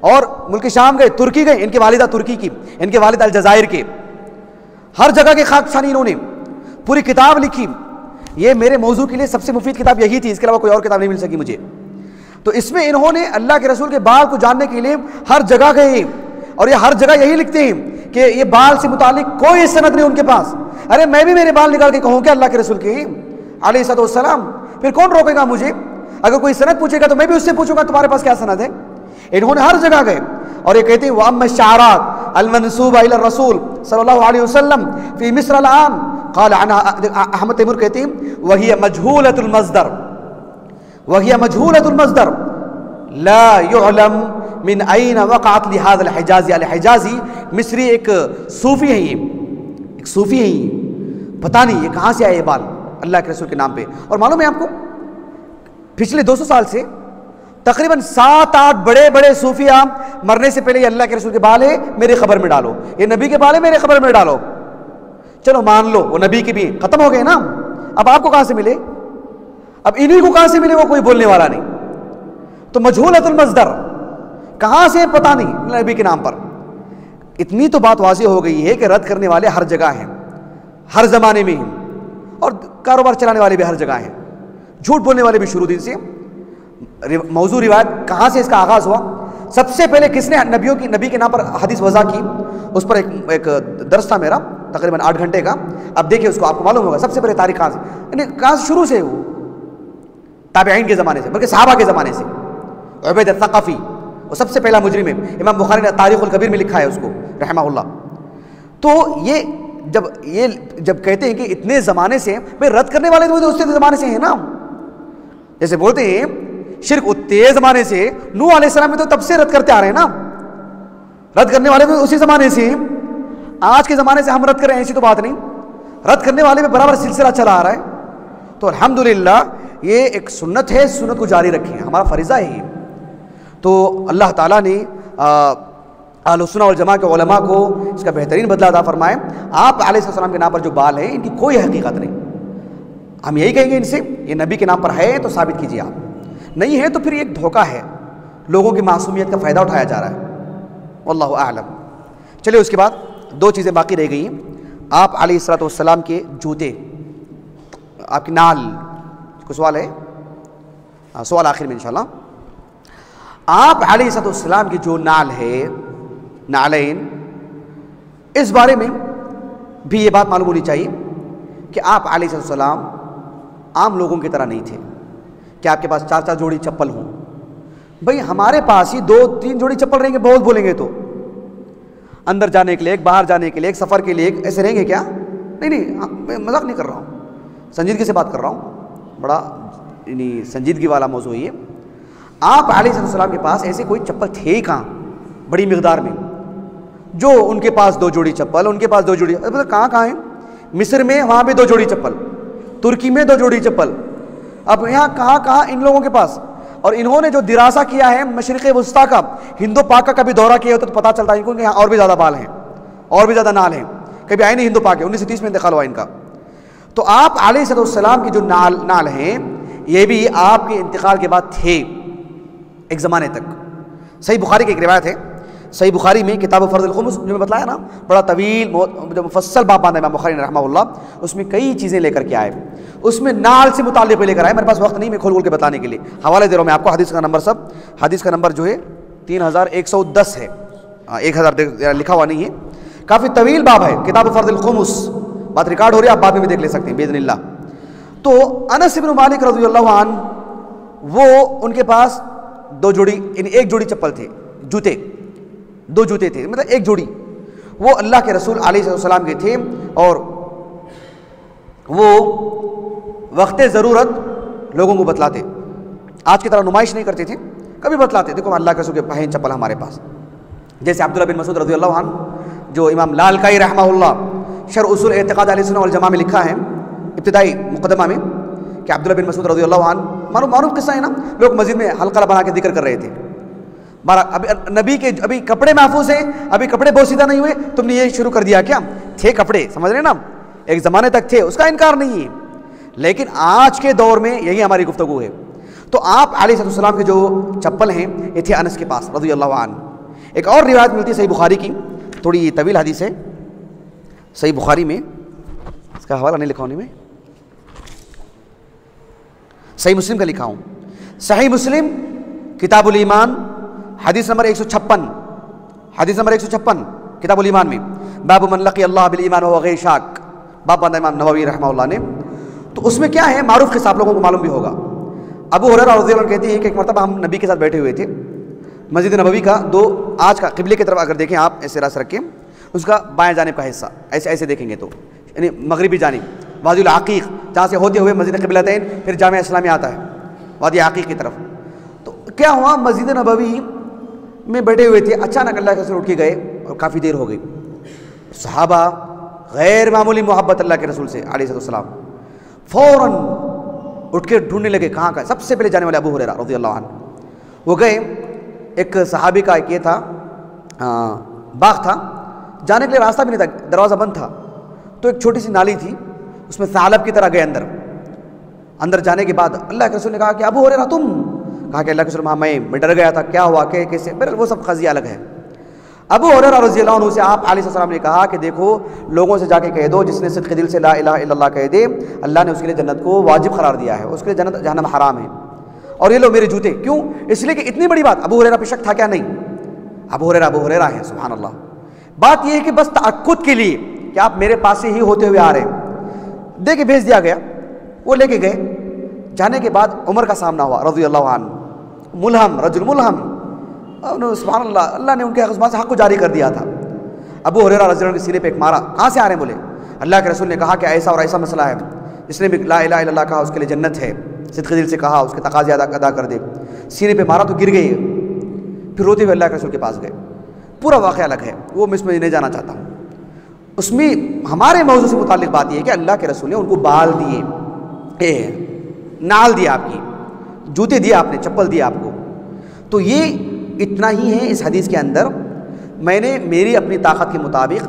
और मुल्क शाम गए, तुर्की गए। इनकी वालिदा तुर्की की, इनके वालिद अलजायर के। हर जगह के खाकसानी इन्होंने पूरी किताब लिखी। ये मेरे मौजू के लिए सबसे मुफीद किताब यही थी, इसके अलावा कोई और किताब नहीं मिल सकी मुझे। तो इसमें इन्होंने अल्लाह के रसूल के बाल को जानने के लिए हर जगह गए, और ये हर जगह यही लिखते हैं कि ये बाल से मुतालिक कोई सनद नहीं उनके पास। अरे मैं भी मेरे बाल निकाल के कहूँ क्या अल्लाह के रसूल के अलैहिस्सलाम, फिर कौन रोकेगा मुझे? अगर कोई सनद पूछेगा तो मैं भी उससे पूछूंगा तुम्हारे पास क्या सनद है। इन्होंने हर जगह गए, और ये कहते हैं व अम्मा शारात अल मंसूबा इला रसूल सल्लल्लाहु अलैहि वसल्लम फी मिस्र अल आम क़ाल अना, अहमद तैमूर कहते हैं वही मजहूलतुल मज़दर, वही मजहूलतुल मज़दर ला युअलम मिन ऐन वक़अत लिहाज़ा अल हिजाज़ी। अल हिजाज़ी मिस्री एक सूफ़ी है, ये एक सूफ़ी है, ये पता नहीं ये कहाँ से आए ये बाल अल्लाह के रसूल के नाम पे। और मालूम है आपको, पिछले 200 साल से तकरीबन 7-8 बड़े बड़े सूफिया मरने से पहले ये अल्लाह के रसूल के बाल है मेरे खबर में डालो, ये नबी के बाल है मेरे खबर में डालो। चलो मान लो वो नबी के भी खत्म हो गए ना, अब आपको कहां से मिले? अब इन्हीं को कहां से मिले? वो कोई बोलने वाला नहीं। तो मजहूलतुल मज़दर कहां से पता नहीं नबी के नाम पर। इतनी तो बात वाज़ेह हो गई है कि रद्द करने वाले हर जगह हैं, हर जमाने में हैं, और कारोबार चलाने वाले भी हर जगह हैं, झूठ बोलने वाले भी शुरू दिन से। मौजू रिवायत कहाँ से इसका आगाज़ हुआ? सबसे पहले किसने नबी के नाम पर हदीस वज़ा की? उस पर एक दर्स था मेरा तकरीबन 8 घंटे का। अब देखिए उसको, आपको मालूम होगा सबसे पहले तारीख कहाँ से, कहाँ से शुरू से? वो ताबईन के ज़माने से, बल्कि सहाबा के ज़माने से। उबैद अल-थक़फ़ी वो सबसे पहला मुजरिम है, इमाम बुखारी ने तारीख़ुल कबीर में लिखा है उसको रहमहुल्लाह। तो ये जब कहते हैं कि इतने ज़माने से, भाई रद्द करने वाले तो उससे ज़माने से हैं ना। जैसे बोलते हैं शिर्क उतने ज़माने से, नूह अलैहिस्सलाम में तो तब से रद्द करते आ रहे हैं ना, रद्द करने वाले भी उसी ज़माने से। आज के ज़माने से हम रद्द करें ऐसी तो बात नहीं, रद्द करने वाले में बराबर सिलसिला चला आ रहा है। तो अल्हम्दुलिल्लाह ये एक सुन्नत है, सुन्नत को जारी रखें, हमारा फ़रीज़ा है ये। तो अल्लाह ताला ने अहले सुन्नत वल जमात के उलमा को इसका बेहतरीन बदला अता फरमाए। आप अलैहिस्सलाम के नाम पर जो बाल है इनकी कोई हकीकत नहीं। हम यही कहेंगे इनसे, ये नबी के नाम पर है तो साबित कीजिए, आप नहीं है तो फिर एक धोखा है, लोगों की मासूमियत का फ़ायदा उठाया जा रहा है। वल्लाहु आलम। चलिए उसके बाद 2 चीज़ें बाकी रह गई। आप अलैहिस्सलाम के जूते, आपकी नाल, कोई सवाल है? सवाल आखिर में इंशाल्लाह। आप अलैहिस्सलाम की जो नाल है, नालैन, इस बारे में भी ये बात मालूम होनी चाहिए कि आप अलैहिस्सलाम आम लोगों की तरह नहीं थे कि आपके पास 4-4 जोड़ी चप्पल हों। भाई हमारे पास ही 2-3 जोड़ी चप्पल रहेंगे, बहुत बोलेंगे तो, अंदर जाने के लिए, बाहर जाने के लिए, सफ़र के लिए, ऐसे रहेंगे क्या? नहीं, मैं मजाक नहीं कर रहा हूँ, संजीदगी से बात कर रहा हूँ। बड़ा यानी संजीदगी वाला मौजू है ये। आप अलैहिस्सलाम के पास ऐसे कोई चप्पल थे ही कहाँ बड़ी मिकदार में, जो उनके पास 2 जोड़ी चप्पल, उनके पास 2 जोड़ी, मतलब कहाँ है? मिस्र में वहाँ पे 2 जोड़ी चप्पल, तुर्की में 2 जोड़ी चप्पल, अब यहाँ कहाँ इन लोगों के पास। और इन्होंने जो दिरासा किया है मशरिक़ वस्ता का, हिंदो पाक का कभी दौरा किया होता तो पता चलता है इनको, यहाँ और भी ज़्यादा बाल हैं, और भी ज़्यादा नाल हैं, कभी आए नहीं हिंदो पाक है, 1930 में इंतकाल हुआ इनका। तो आप अलैहिस्सलाम की जो नाल हैं ये भी आपके इंतकाल के बाद थे एक ज़माने तक। सही बुखारी की एक रिवायत है, सही बुखारी में किताब फ़र्ज़ुल खुम्स जो मैं बताया ना, बड़ा तवील जो मुफस्सल बाब बांधा इमाम बुखारी रहमहुल्लाह, उसमें कई चीज़ें लेकर के आए, उसमें नाल से मुताल्लिक़ लेकर आए। मेरे पास वक्त नहीं मैं खोल के बताने के लिए, हवाले दे रहा हूँ मैं आपको। हदीस का नंबर सब, हदीस का नंबर जो है 3110 है, 1000 लिखा हुआ नहीं है, काफ़ी तवील बाब है किताब फ़र्ज़ुल खुम्स, बात रिकॉर्ड हो रही है, आप बाद में भी देख ले सकते हैं बिइज़्निल्लाह। तो अनस इब्न मालिक रज़ियल्लाहु अन्हु, वो उनके पास 2 जोड़ी, एक जोड़ी चप्पल थे, जूते, 2 जूते थे, मतलब एक जोड़ी, वो अल्लाह के रसूल अलैहिस्सलाम के थे, और वो वक्त ज़रूरत लोगों को बतलाते, आज की तरह नुमाइश नहीं करते थे, कभी बतलाते, देखो अल्लाह के रसूल के पहन चप्पल हमारे पास। जैसे अब्दुल्लाह बिन मसूद रज़ियल्लाहु अन्हु, जो इमाम लालकाई रहमहुल्लाह शरह उसूल एतिक़ाद अहले सुन्नह वल जमाअह में लिखा है इब्तिदाई मुक़द्दमा में, कि अब्दुल्लाह बिन मसूद रज़ियल्लाहु अन्हु, मालूम किस्सा है ना, लोग मस्जिद में हल्का बना के जिक्र कर रहे थे, अभी नबी के अभी कपड़े महफूज हैं, अभी कपड़े बोसीदा नहीं हुए, तुमने ये शुरू कर दिया क्या? थे कपड़े, समझ रहे ना, एक ज़माने तक थे, उसका इनकार नहीं है, लेकिन आज के दौर में यही हमारी गुफ्तगू है। तो आप अलैहिस्सलाम के जो चप्पल हैं ये थे अनस के पास रज़ियल्लाहु अन्हु। एक और रिवायत मिलती है सही बुखारी की, थोड़ी तवील हदीस है, सही बुखारी में, इसका हवाला नहीं लिखा हूँ मैं, सही मुस्लिम का लिखा हूँ, सही मुस्लिम किताबुल ईमान हदीस नंबर 156, हदीस नंबर 156 किताबुल ईमान में, बाबु मन लक़ी अल्लाह बिल ईमान व गैर शाक, बाब बांधा इमाम नववी रहमहुल्लाह ने। तो उसमें क्या है, मारूफ किस्सा, आप लोगों को मालूम भी होगा। अबू हुरैरा रज़ियल्लाहु अन्हु कहती है कि एक मरतबा हम नबी के साथ बैठे हुए थे, मस्जिद नबवी का आज का क़िबले की तरफ अगर देखें आप ऐसे रास रख के, उसका बाएं जानिब का हिस्सा ऐसे देखेंगे तो यानी मगरिबी जानिब वादियुल अक़ीक़, जहाँ से होते हुए मस्जिद क़िबलतैन फिर जामिया इस्लामिया आता है वादी अक़ीक़ की तरफ। तो क्या हुआ, मस्जिद नबवी में बैठे हुए थे, अचानक अल्लाह के रसूल उठ के गए और काफ़ी देर हो गई। सहाबा गैर मामूली मोहब्बत अल्लाह के रसूल से अलैहिस्सलाम, फ़ौरन उठ के ढूंढने लगे कहाँ का। सबसे पहले जाने वाले अबू हुरैरा रज़ियल्लाहु अन्हु, वो गए, एक सहाबी का एक ये था बाग था, जाने के लिए रास्ता भी नहीं था, दरवाज़ा बंद था, तो एक छोटी सी नाली थी, उसमें सालब की तरह गए अंदर जाने के बाद अल्लाह के रसूल ने कहा कि अबू हुरैरा तुम, कहा कि अल्लाह के रसूल हाँ मैं डर गया था, क्या हुआ, कैसे, बहरहाल वो सब क़ज़िया अलग है। अबू हुरैरा रज़ियल्लाहु अन्हु से आप अलैहिस्सलाम ने कहा कि देखो लोगों से जाके कह दो, जिसने सिद्क़ दिल से ला इलाहा इल्लल्लाह कह दे, अल्लाह ने उसके लिए जन्नत को वाजिब करार दिया है, उसके लिए जन्नत जहन्नम हराम है। और ये लो मेरे जूते, क्यों? इसलिए कि इतनी बड़ी बात, अबू हुरैरा पे शक था क्या? नहीं, अबू हुरैरा है, सुभान अल्लाह। बात यह है कि बस तअक्कुद के लिए कि आप मेरे पास से ही होते हुए आ रहे हैं, दे के भेज दिया गया, वो लेके गए। जाने के बाद उमर का सामना हुआ रज़ियल्लाहु अन्हु, मुल्हम रजुल मुल्हम, सुभान अल्लाह, अल्लाह ने उनके ज़ुबान से हक़ को जारी कर दिया था। अबू हुरैरा रज़ियल्लाहु अन्हु के सीने पे एक मारा, कहाँ से आ रहे हैं? बोले अल्लाह के रसूल ने कहा कि ऐसा और ऐसा मसला है, जिसने भी ला इलाहा इल्लल्लाह कहा उसके लिए जन्नत है, सिद्क़ दिल से कहा उसके तकाज़े अदा कर दे। सीने पे मारा तो गिर गई, फिर रोते हुए अल्लाह के रसूल के पास गए। पूरा वाक़या अलग है, वो मैं इसमें नहीं जाना चाहता हूँ। उसमें हमारे मौजू से मुताल्लिक़ बात यह है कि अल्लाह के रसूल ने उनको बाल दिए, नाल दिया, आपकी जूते दिए, आपने चप्पल दिया आपको। तो ये इतना ही है इस हदीस के अंदर। मैंने मेरी अपनी ताकत के मुताबिक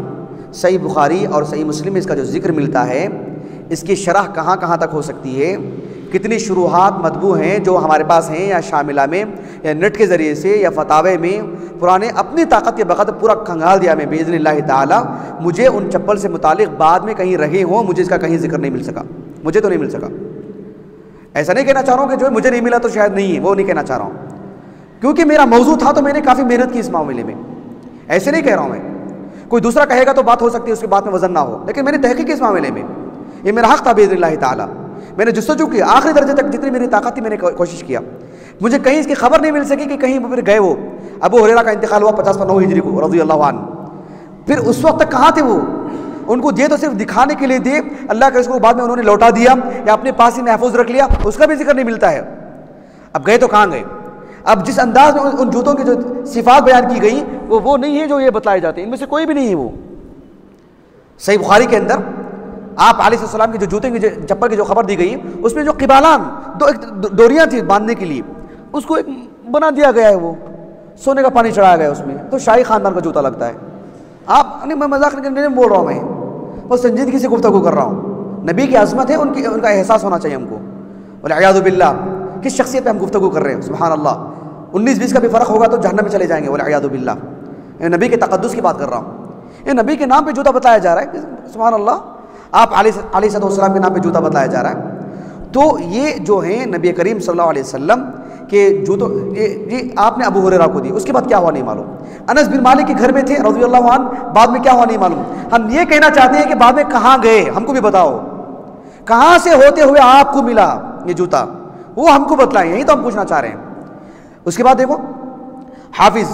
सही बुखारी और सही मुस्लिम में इसका जो जिक्र मिलता है, इसकी शरह कहाँ कहाँ तक हो सकती है, कितनी शुरूहात मतबू हैं जो हमारे पास हैं, या शामिला में या नेट के ज़रिए से या फतावे में, पुराने अपनी ताकत के बक़द पूरा खंगाल दिया मैं बिइज़्निल्लाह ताला। मुझे उन चप्पल से मुतालिक बाद में कहीं रहे हों, मुझे इसका कहीं जिक्र नहीं मिल सका, मुझे तो नहीं मिल सका। ऐसा नहीं कहना चाह रहा हूँ कि जो मुझे नहीं मिला तो शायद नहीं है, वो नहीं कहना चाह रहा हूँ, क्योंकि मेरा मौजू था तो मैंने काफ़ी मेहनत की इस मामले में। ऐसे नहीं कह रहा हूँ मैं, कोई दूसरा कहेगा तो बात हो सकती है, उसके बाद में वज़न ना हो, लेकिन मैंने तहक़ीक़ इस मामले में, ये मेरा हक़ था बिइज़्निल्लाह ताला। मैंने जस्तजू की आखिरी दर्जे तक, जितनी मेरी ताकत थी मैंने कोशिश किया। मुझे कहीं इसकी खबर नहीं मिल सकी कि कहीं वो फिर गए। वो अबू हुरैरा का इंतकाल हुआ 50 पर 9 हिजरी को रज़ियल्लाहु अन्हु। फिर उस वक्त तक कहाँ थे वो? उनको दिए तो सिर्फ दिखाने के लिए दिए, अल्लाह के रसूल को बाद में उन्होंने लौटा दिया या अपने पास ही महफूज रख लिया, उसका भी जिक्र नहीं मिलता है। अब गए तो कहाँ गए? अब जिस अंदाज में उन जूतों की जो सिफात बयान की गई वो नहीं है जो ये बताए जाते हैं, इनमें से कोई भी नहीं है वो। सही बुखारी के अंदर आप अलैहिस्सलाम के जो जूते की चप्पल की जो खबर दी गई, उसमें जो क़िबालान एक डोरियाँ थी बांधने के लिए, उसको एक बना दिया गया है, वो सोने का पानी चढ़ाया गया उसमें, तो शाही खानदान का जूता लगता है। आप नहीं, मैं मजाक नहीं बोल रहा हूँ, मैं बस संजीदगी से गुफ्तगू कर रहा हूँ। नबी की अज़मत है, उनका एहसास होना चाहिए हमको। वलियाज़ु बिल्लाह, किस शख्सियत पे हम गुफ्तगू कर रहे हैं? सुभान अल्लाह, 19-20 का भी फ़र्क होगा तो जहन्नम में चले जाएंगे। वलियाज़ु बिल्लाह, नबी के तक़द्दुस की बात कर रहा हूँ। ये नबी के नाम पे जूता बताया जा रहा है, सुभान अल्लाह। आप अलैहिस्सलाम के नाम पे जूता बताया जा रहा है। तो ये जो है नबी करीम सल्लल्लाहु अलैहि वसल्लम के जूतों, ये आपने अबू हुरैरा को दी, उसके बाद क्या हुआ नहीं मालूम। अनस बिन मालिक के घर में थे रज़ियल्लाहु अन्हु, बाद में क्या हुआ नहीं मालूम। हम ये कहना चाहते हैं कि बाद में कहाँ गए, हमको भी बताओ, कहाँ से होते हुए आपको मिला ये जूता, वो हमको बतलाएं, यही तो हम पूछना चाह रहे हैं। उसके बाद देखो, हाफिज़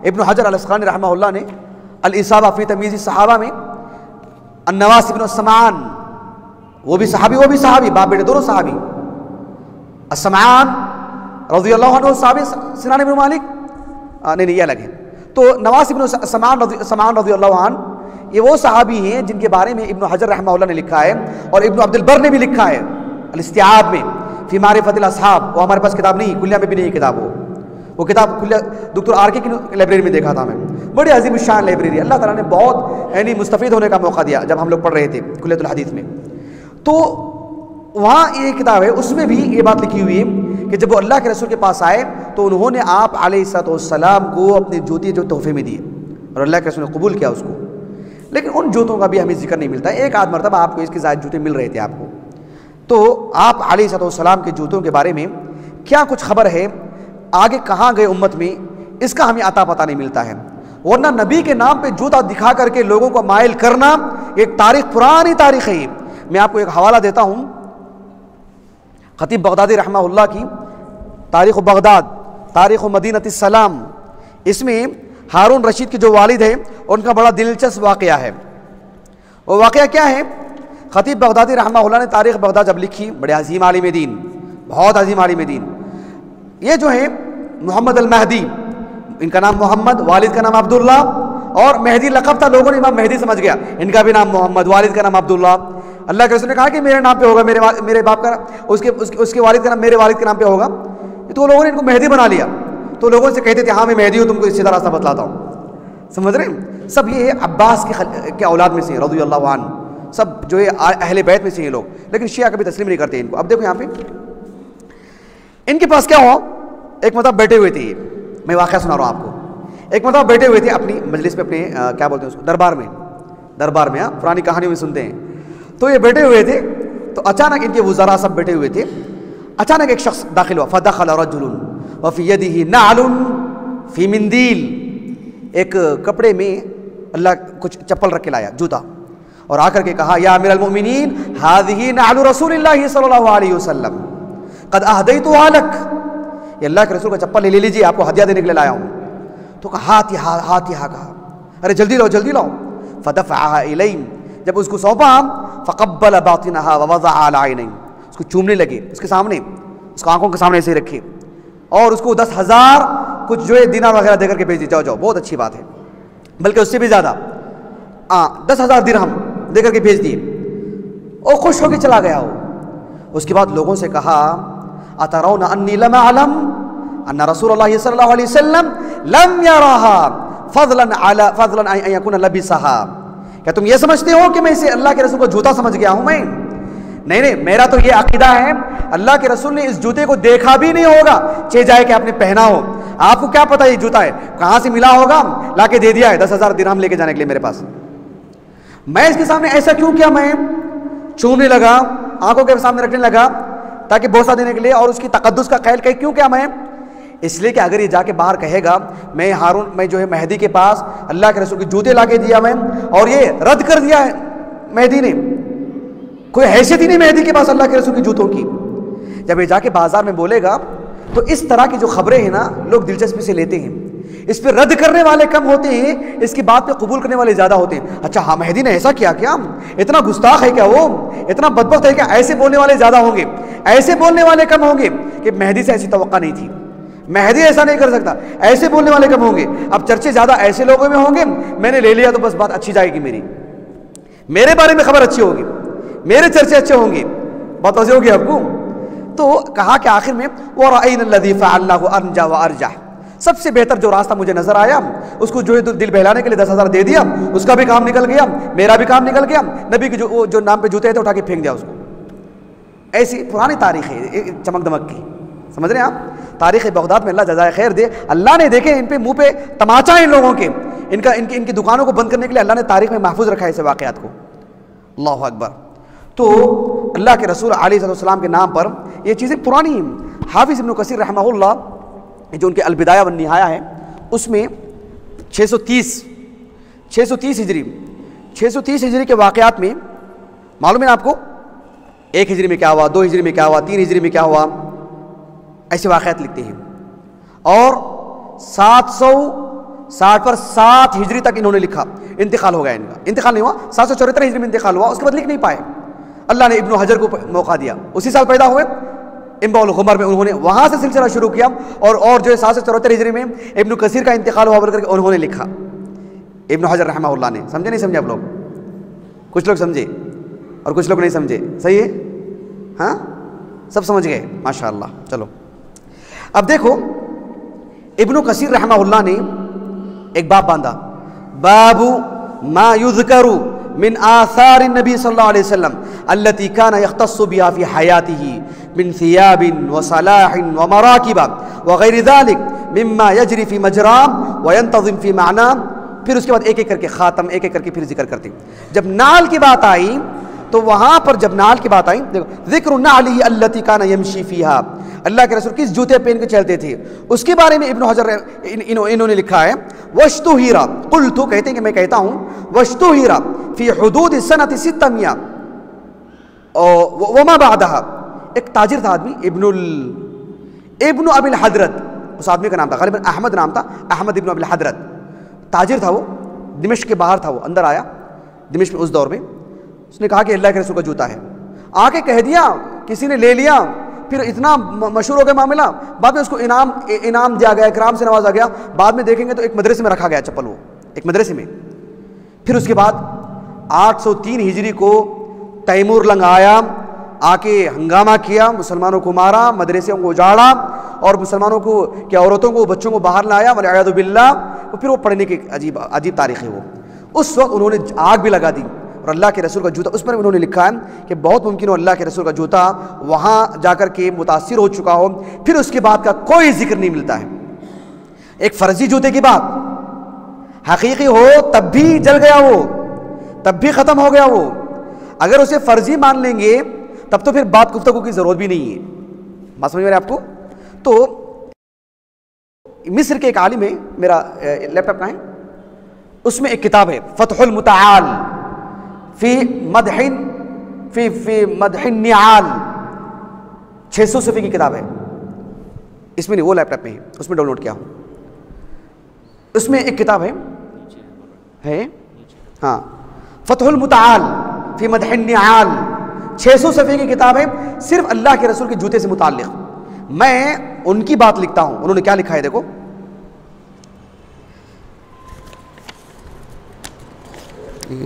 इब्न हजर अल अस्क़लानी रहमहुल्लाह ने अल इसाबा फ़ी तमीज़ सहाबा में अन्नवास इब्न समान, वो भी सहाबी, बाप बेटे दोनों सहाबी, असमान रज़ियल्लाहु अन्हु सहाबी, सिनान इब्न मालिक नहीं ये अलग है। तो नवास इब्न समान रज़ियल्लाहु अन्हु ये वो सहाबी हैं जिनके बारे में इब्न हजर रहमहुल्लाह ने लिखा है और इब्न अब्दुल बर ने भी लिखा है अल-इस्तिआब में फ़ी मारिफ़तिल असहाब। वो हमारे पास किताब नहीं, कुल्लिया में भी नहीं किताब, वो किताब कुल्लिया डॉक्टर आर.के. की लाइब्रेरी में देखा था मैं, बड़ी अजीम शान लाइब्रेरी, अल्लाह ताला ने बहुत यानी मुस्तफ़ीद होने का मौका दिया जब हम लोग पढ़ रहे थे कुल्लियतुल हदीस में। तो वहाँ ये किताब है, उसमें भी ये बात लिखी हुई है कि जब वो अल्लाह के रसूल के पास आए तो उन्होंने आप अलैहिस्सलाम को अपनी जूती जो तोहफे में दिए और अल्लाह के रसूल ने कबूल किया उसको। लेकिन उन जूतों का भी हमें जिक्र नहीं मिलता। एक आध मरतबा आपको इसके ज़ायद जूते मिल रहे थे आपको। तो आप अलैहिस्सलाम के जूतों के बारे में क्या कुछ खबर है, आगे कहाँ गए उम्मत में, इसका हमें अता पता नहीं मिलता है। वरना नबी के नाम पे जूता दिखा करके लोगों को माइल करना एक तारीख, पुरानी तारीख है। मैं आपको एक हवाला देता हूँ, खतीब बगदादी रहमहुल्लाह की तारीख़ बगदाद, तारीख़ मदीनतिस सलाम, इसमें हारून रशीद के जो वालिद है उनका बड़ा दिलचस्प वाक़या है। वो वाक़या क्या है? खतीब बगदादी रहमहुल्लाह ने तारीख़ बगदाद जब लिखी, बड़े अजीम आलिम दीन, बहुत अजीम आलिम दीन, ये जो है मोहम्मद अल महदी, इनका नाम मोहम्मद, वालिद का नाम अब्दुल्ला, और मेहदी लक़ब था, लोगों ने इमाम मेहदी समझ गया, इनका भी नाम मोहम्मद, वालिद का नाम अब्दुल्ला। अल्लाह के रसूल ने कहा कि मेरे नाम पे होगा, मेरे बाप का, उसके वालिद का नाम मेरे वालिद के नाम पे होगा। तो लोगों ने इनको मेहदी बना लिया। तो लोगों से कहते थे हाँ मैं मेहदी हूँ, तुमको सीधा रास्ता बतलाता हूँ। समझ रहे हैं? सब ये अब्बास के औलाद में से रज़ियल्लाहु अन्हु, सब जो है अहले बैत में से ये लोग, लेकिन शिया कभी तस्लीम नहीं करते इनको। अब देखो यहाँ पे इनके पास क्या हुआ, एक मतलब बैठे हुए थे, मैं वाक़या सुना रहा हूँ आपको। एक मतलब बैठे हुए थे अपनी मजलिस पे, अपने क्या बोलते हैं उसको, दरबार में, हाँ पुरानी कहानियों में सुनते हैं। तो ये बैठे हुए थे, तो अचानक इनके वज़रा सब बैठे हुए थे, अचानक एक शख्स दाखिल हुआ। फदखल रजुलुन व फी यदिही नालुन फी मिंदील, एक कपड़े में अल्लाह कुछ चप्पल रख के लाया, जूता, और आकर के कहा या अमीरुल मोमिनीन हाज़िही नालु रसूलिल्लाहि सल्लल्लाहु अलैहि वसल्लम क़द अहदैतुहा लक, ये अल्लाह के रसूल का चप्पल ले लीजिए, आपको हदिया देने के लिए लाया हूँ। तो कहा हाथ यहाँ कहा, अरे जल्दी लाओ। फदफ़अहा इलैहि, जब उसको सौंपा, फ़क़ब्बल बातिनहा व वज़अ अला ऐनैहि, उसको चूमने लगे, उसके सामने, उसको आंखों के सामने ऐसे रखे, और उसको 10,000 कुछ जो है दिनार वगैरह देकर के भेज दी, जाओ बहुत अच्छी बात है, बल्कि उससे भी ज़्यादा 10,000 दिरहम देकर के भेज दिए, और खुश होकर चला गया वो। उसके बाद लोगों से कहा अतरौना अन्नी लम अअलम अन्ना रसूलुल्लाह सल्लल्लाहु अलैहि वसल्लम लम यराहा फज़लन अन यकुन लबिसहा, क्या तुम ये समझते हो कि मैं इसे अल्लाह के रसूल को जूता समझ गया हूँ? मैं नहीं, मेरा तो ये अकीदा है अल्लाह के रसूल ने इस जूते को देखा भी नहीं होगा, चे जाए कि आपने पहना हो। आपको क्या पता ये जूता है, कहाँ से मिला होगा, लाके दे दिया है 10,000 दिरहम लेके जाने के लिए मेरे पास। मैं इसके सामने ऐसा क्यों किया, मैं चूमने लगा, आंखों के सामने रखने लगा ताकि बोसा देने के लिए, और उसकी तकद्दुस का ख्याल क्यों किया मैं? इसलिए कि अगर ये जाके बाहर कहेगा मैं जो है मेहदी के पास अल्लाह के रसूल के जूते लाके दिया मैं, और ये रद्द कर दिया है मेहदी ने, कोई हैसियत ही नहीं मेहदी के पास अल्लाह के रसूल के जूतों की। जब ये जाके बाजार में बोलेगा तो इस तरह की जो खबरें हैं ना, लोग दिलचस्पी से लेते हैं। इस पर रद्द करने वाले कम होते हैं, इसकी बात पे कबूल करने वाले ज़्यादा होते हैं। अच्छा हाँ, मेहदी ने ऐसा किया क्या, इतना गुस्ताख है क्या, वो इतना बदबख्त है क्या, ऐसे बोलने वाले ज़्यादा होंगे, ऐसे बोलने वाले कम होंगे कि मेहदी से ऐसी तवक्का नहीं थी, मेहदी ऐसा नहीं कर सकता, ऐसे बोलने वाले कम होंगे। अब चर्चे ज़्यादा ऐसे लोगों में होंगे, मैंने ले लिया तो बस बात अच्छी जाएगी, मेरे बारे में खबर अच्छी होगी, मेरे चर्चे अच्छे होंगे, बात वजह होगी आपको। तो कहा कि आखिर में सबसे बेहतर जो रास्ता मुझे नजर आया, उसको जो है दिल बहलाने के लिए 10,000 दे दिया, उसका भी काम निकल गया, मेरा भी काम निकल गया, नबी की जो नाम पे जूते थे उठा के फेंक दिया उसको। ऐसी पुरानी तारीख है चमक दमक की, समझ रहे हैं आप। तारीख बगदाद में अल्लाह जज़ाए खैर दे, अल्लाह ने देखे इन पे मुंह पे तमाचा है इन लोगों के, इनकी दुकानों को बंद करने के लिए अल्लाह ने तारीख में महफूज रखा है ऐसे वाक़यात को। अल्लाह अकबर। तो अल्लाह के रसूल अलैहिस्सलाम के नाम पर ये चीज़ें पुरानी हैं। हाफिज़ इब्न कसीर रहमहुल्लाह, जो उनके अलबिदाया व निहाया है, उसमें 630 हिजरी के वाक़यात में मालूम है आपको, 1 हिजरी में क्या हुआ, 2 हिजरी में क्या हुआ, 3 हिजरी में क्या हुआ, ऐसे वाक़यात लिखते हैं। और 760 पर 7 हिजरी तक इन्होंने लिखा, इंतकाल हो गया इनका, इंतकाल नहीं हुआ, 774 हिजरी में इंतकाल हुआ, उसके बाद लिख नहीं पाए। अल्लाह ने इब्न हजर को मौका दिया, उसी साल पैदा हुए, इम्बाउल गुमर में उन्होंने वहाँ से सिलसिला शुरू किया, और जो है 774 हिजरी में इब्न कसीर का इंतकाल हुआ करके उन्होंने लिखा, इब्न हजर रहमहुल्लाह ने। समझे नहीं समझे आप लोग? कुछ लोग समझे और कुछ लोग नहीं समझे, सही है? हाँ, सब समझ गए, माशाअल्लाह। चलो अब देखो, इब्न कसीर रहमहुल्लाह ने एक बाब बांधा, बाबू मा युज़करू मिन आसार नबी सल्लल्लाहु अलैहि वसल्लम अल्लती कान यख्तस्सु बिहा फी हयातिही मिन सियाबिन व सलाहिन व मराकिबा व गैर ज़ालिक मिम्मा यजरी फी मजराम व यंतज़िम फी माना। फिर उसके बाद एक एक करके ख़ातम, एक एक करके फिर जिक्र करते। जब नाल की बात आई तो वहाँ पर जब नाल की बात आई, देखो, ज़िक्र नालिही अल्लती कान यमशी फ़ीहा, अल्लाह के रसूल किस जूते पहन के चलते थे, उसके बारे में इब्न हजर इन्होंने लिखा है, वश्तुहीरा, कुल्तु कहते हैं कि मैं कहता हूँ, वश्तुहीरा फी हुदूद सनत सित्तमिया वमा बादहा। एक ताजिर था आदमी, इब्न अबिल हदरत, उस आदमी का नाम था, गालिबन अहमद नाम था, अहमद इब्न अबिल हदरत, ताजिर था वो, दिमिश्क के बाहर था वो, अंदर आया दिमिश्क में उस दौर में। उसने कहा कि अल्लाह के रसूल का जूता है, आके कह दिया, किसी ने ले लिया, फिर इतना मशहूर हो गया मामला, बाद में उसको इनाम दिया गया, इकराम से नवाजा गया। बाद में देखेंगे तो एक मदरसे में रखा गया चप्पल, वो एक मदरसे में। फिर उसके बाद 803 हिजरी को तैमूर लंग आया, आके हंगामा किया, मुसलमानों को मारा, मदरसों को उजाड़ा और मुसलमानों को की औरतों को, बच्चों को बाहर लाया, वलियादु बिल्लाह। तो फिर वो पढ़ने की अजीब तारीख है वो। उस वक्त उन्होंने आग भी लगा दी, और अल्लाह के रसूल का जूता, उस पर उन्होंने लिखा है कि बहुत मुमकिन हो अल्लाह के रसूल का जूता वहाँ जाकर के मुतासिर हो चुका हो। फिर उसके बाद का कोई जिक्र नहीं मिलता है। एक फर्जी जूते की बात हकीकी हो तब भी जल गया वो, तब भी ख़त्म हो गया वो। अगर उसे फर्जी मान लेंगे तब तो फिर बात गुफ्तगू की ज़रूरत भी नहीं है। बात समझ में आपको? तो मिस्र के एक आलिम है, मेरा लैपटॉप कहाँ है, उसमें एक किताब है फतहुल मुताल फी मदहिन निआल, 600 सफ़े की किताब है। इसमें नहीं, वो लैपटॉप में है, उसमें डाउनलोड किया हूँ। उसमें एक किताब है हाँ, फतहुल मुताल फी मदहिन निआल, 600 सफ़े की किताब है, सिर्फ अल्लाह के रसूल के जूते से मुताल्लिक़। मैं उनकी बात लिखता हूँ, उन्होंने क्या लिखा है देखो,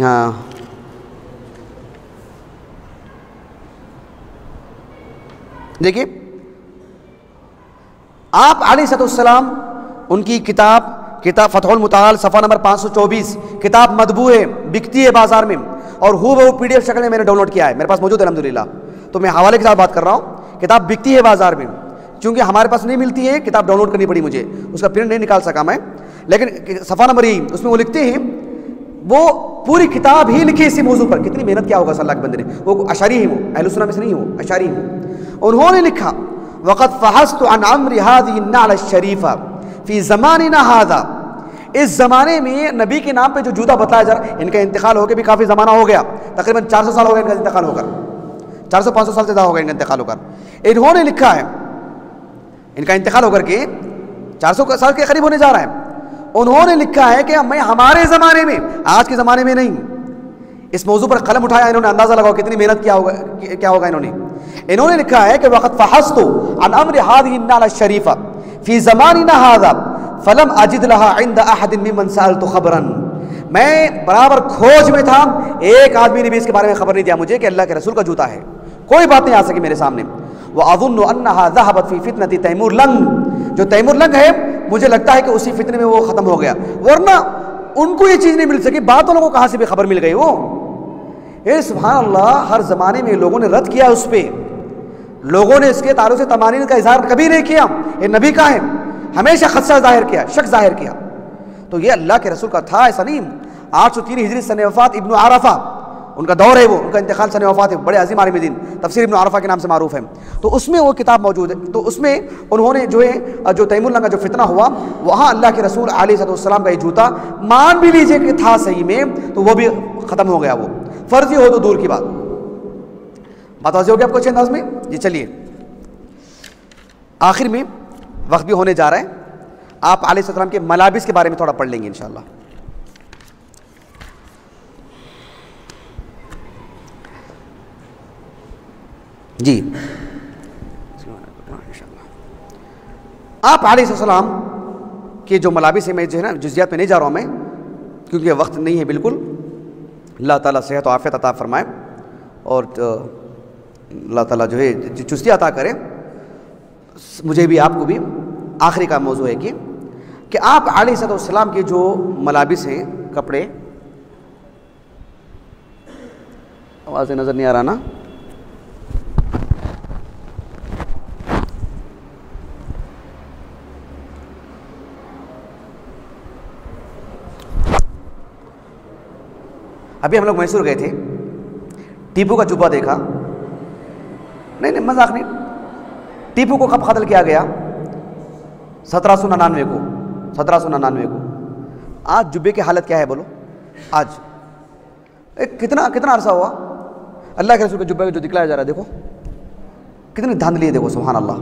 हाँ, देखिए, आप अलैहिस्सलाम उनकी किताब फतहुल मुताल सफ़ा नंबर 524, किताब मदबू है, बिकती है बाजार में, और वो PDF शक्ल में मैंने डाउनलोड किया है, मेरे पास मौजूद है अल्हम्दुलिल्लाह। तो मैं हवाले के साथ बात कर रहा हूँ। किताब बिकती है बाजार में, क्योंकि हमारे पास नहीं मिलती है, किताब डाउनलोड करनी पड़ी मुझे, उसका प्रिंट नहीं निकाल सका मैं। लेकिन सफ़ा नंबर ही उसमें वो लिखते हैं, वो पूरी किताब ही लिखी इसी मौजू पर। कितनी मेहनत क्या होगा अल्लाह के बंदे ने। वो अशारी ही, वो अहले सुन्नह में से नहीं हो, अशारी ही। उन्होंने लिखा, वक़द फ़हस्तु अन अम्रि हाज़िहि अन्नाल शरीफ़ा फ़ी ज़मानिना हाज़ा, इस ज़माने में नबी के नाम पे जो जूता बताया जा रहा है, इनका इंतकाल होकर भी काफ़ी ज़माना हो गया, तकरीबन 400 साल हो गए इनका इंतकाल होकर, 400-500 साल से ज़्यादा हो गया इनका इंतकाल होकर। इन्होंने लिखा है, इनका इंतकाल होकर के 400 साल के करीब होने जा रहा है। उन्होंने लिखा है कि मैं हमारे ज़माने में, आज के ज़माने में नहीं, इस मौजू पर कलम उठाया इन्होंने, अंदाज़ा लगाओ कितनी मेहनत क्या होगा इन्होंने लिखा है कि वक़्त फ़हस्तु अन अम्र हादिही नाला शरीफ़ा फ़ी ज़मानिना हाज़ा फ़लम अजिद लहा इंद अहदिन मिम्मन सअलतु ख़बरन। मैं बराबर खोज में था, एक आदमी ने भी इसके बारे में खबर नहीं दिया मुझे कि अल्लाह के रसूल का जूता है, कोई बात नहीं आ सकी मेरे सामने। व अज़ुन्नु अन्नहा ज़हबत फ़ी फ़ितनति तैमूर लंग, जो तैमूर लंग है मुझे लगता है कि उसी फितने में वो ख़त्म हो गया, वरना उनको ये चीज़ नहीं मिल सकी, बात वालों को कहाँ से भी खबर मिल गई। वो सुभान अल्लाह, हर ज़माने में लोगों ने रद्द किया उस पर, लोगों ने इसके ताल्लुक से तमानीन का इजहार कभी नहीं किया, ये नबी का है, हमेशा खदशा जाहिर किया, शक जाहिर किया। तो ये अल्लाह के रसूल का था, ऐसा नहीं। 803 हिजरी सने वफ़ात इब्न आरफा, उनका दौर है, वो उनका इंतकाल सने वफ़ात है, बड़े अजीम आलिम दीन, तफसीर इब्न आरफा के नाम से मारूफ है। तो उसमें वो किताब मौजूद है। तो उसमें उन्होंने जो है, जो तैमूर लंग का जो फितना हुआ, वहाँ अल्लाह के रसूल अलैहिस्सलाम का ये जूता मान भी लीजिए कि था सही में, तो वो भी ख़त्म हो गया। वो फर्जी हो तो दूर की बात वाज़ेह हो गया आपको अच्छे अंदाज में। जी चलिए, आखिर में वक्त भी होने जा रहा है, आप अलैहिस्सलाम के मलाबिस के बारे में थोड़ा पढ़ लेंगे इंशाअल्लाह। जी, आप अलैहिस्सलाम के जो मलाबिस है, मैं जो है ना जुज़ियात में नहीं जा रहा हूँ मैं, क्योंकि वक्त नहीं है बिल्कुल। अल्लाह ताला सेहत और आफ़ियत अता फरमाए और अल्लाह ताला जो है चुस्ती अता करे मुझे भी आपको भी। आखिरी का मौजू है कि आप अलैहिस्सलाम के जो मलाबिस हैं, कपड़े, आवाज़ें नज़र नहीं आ रहा ना, अभी हम लोग मैसूर गए थे, टीपू का जुब्बा देखा, नहीं मजाक नहीं, टीपू को कब कत्ल किया गया? 1799 को, 1799 को। आज जुब्बे की हालत क्या है बोलो? आज कितना अरसा हुआ अल्लाह के रसूल के जुब्बे को जो दिखलाया जा रहा है, देखो कितनी धांधली है, देखो सुभान अल्लाह।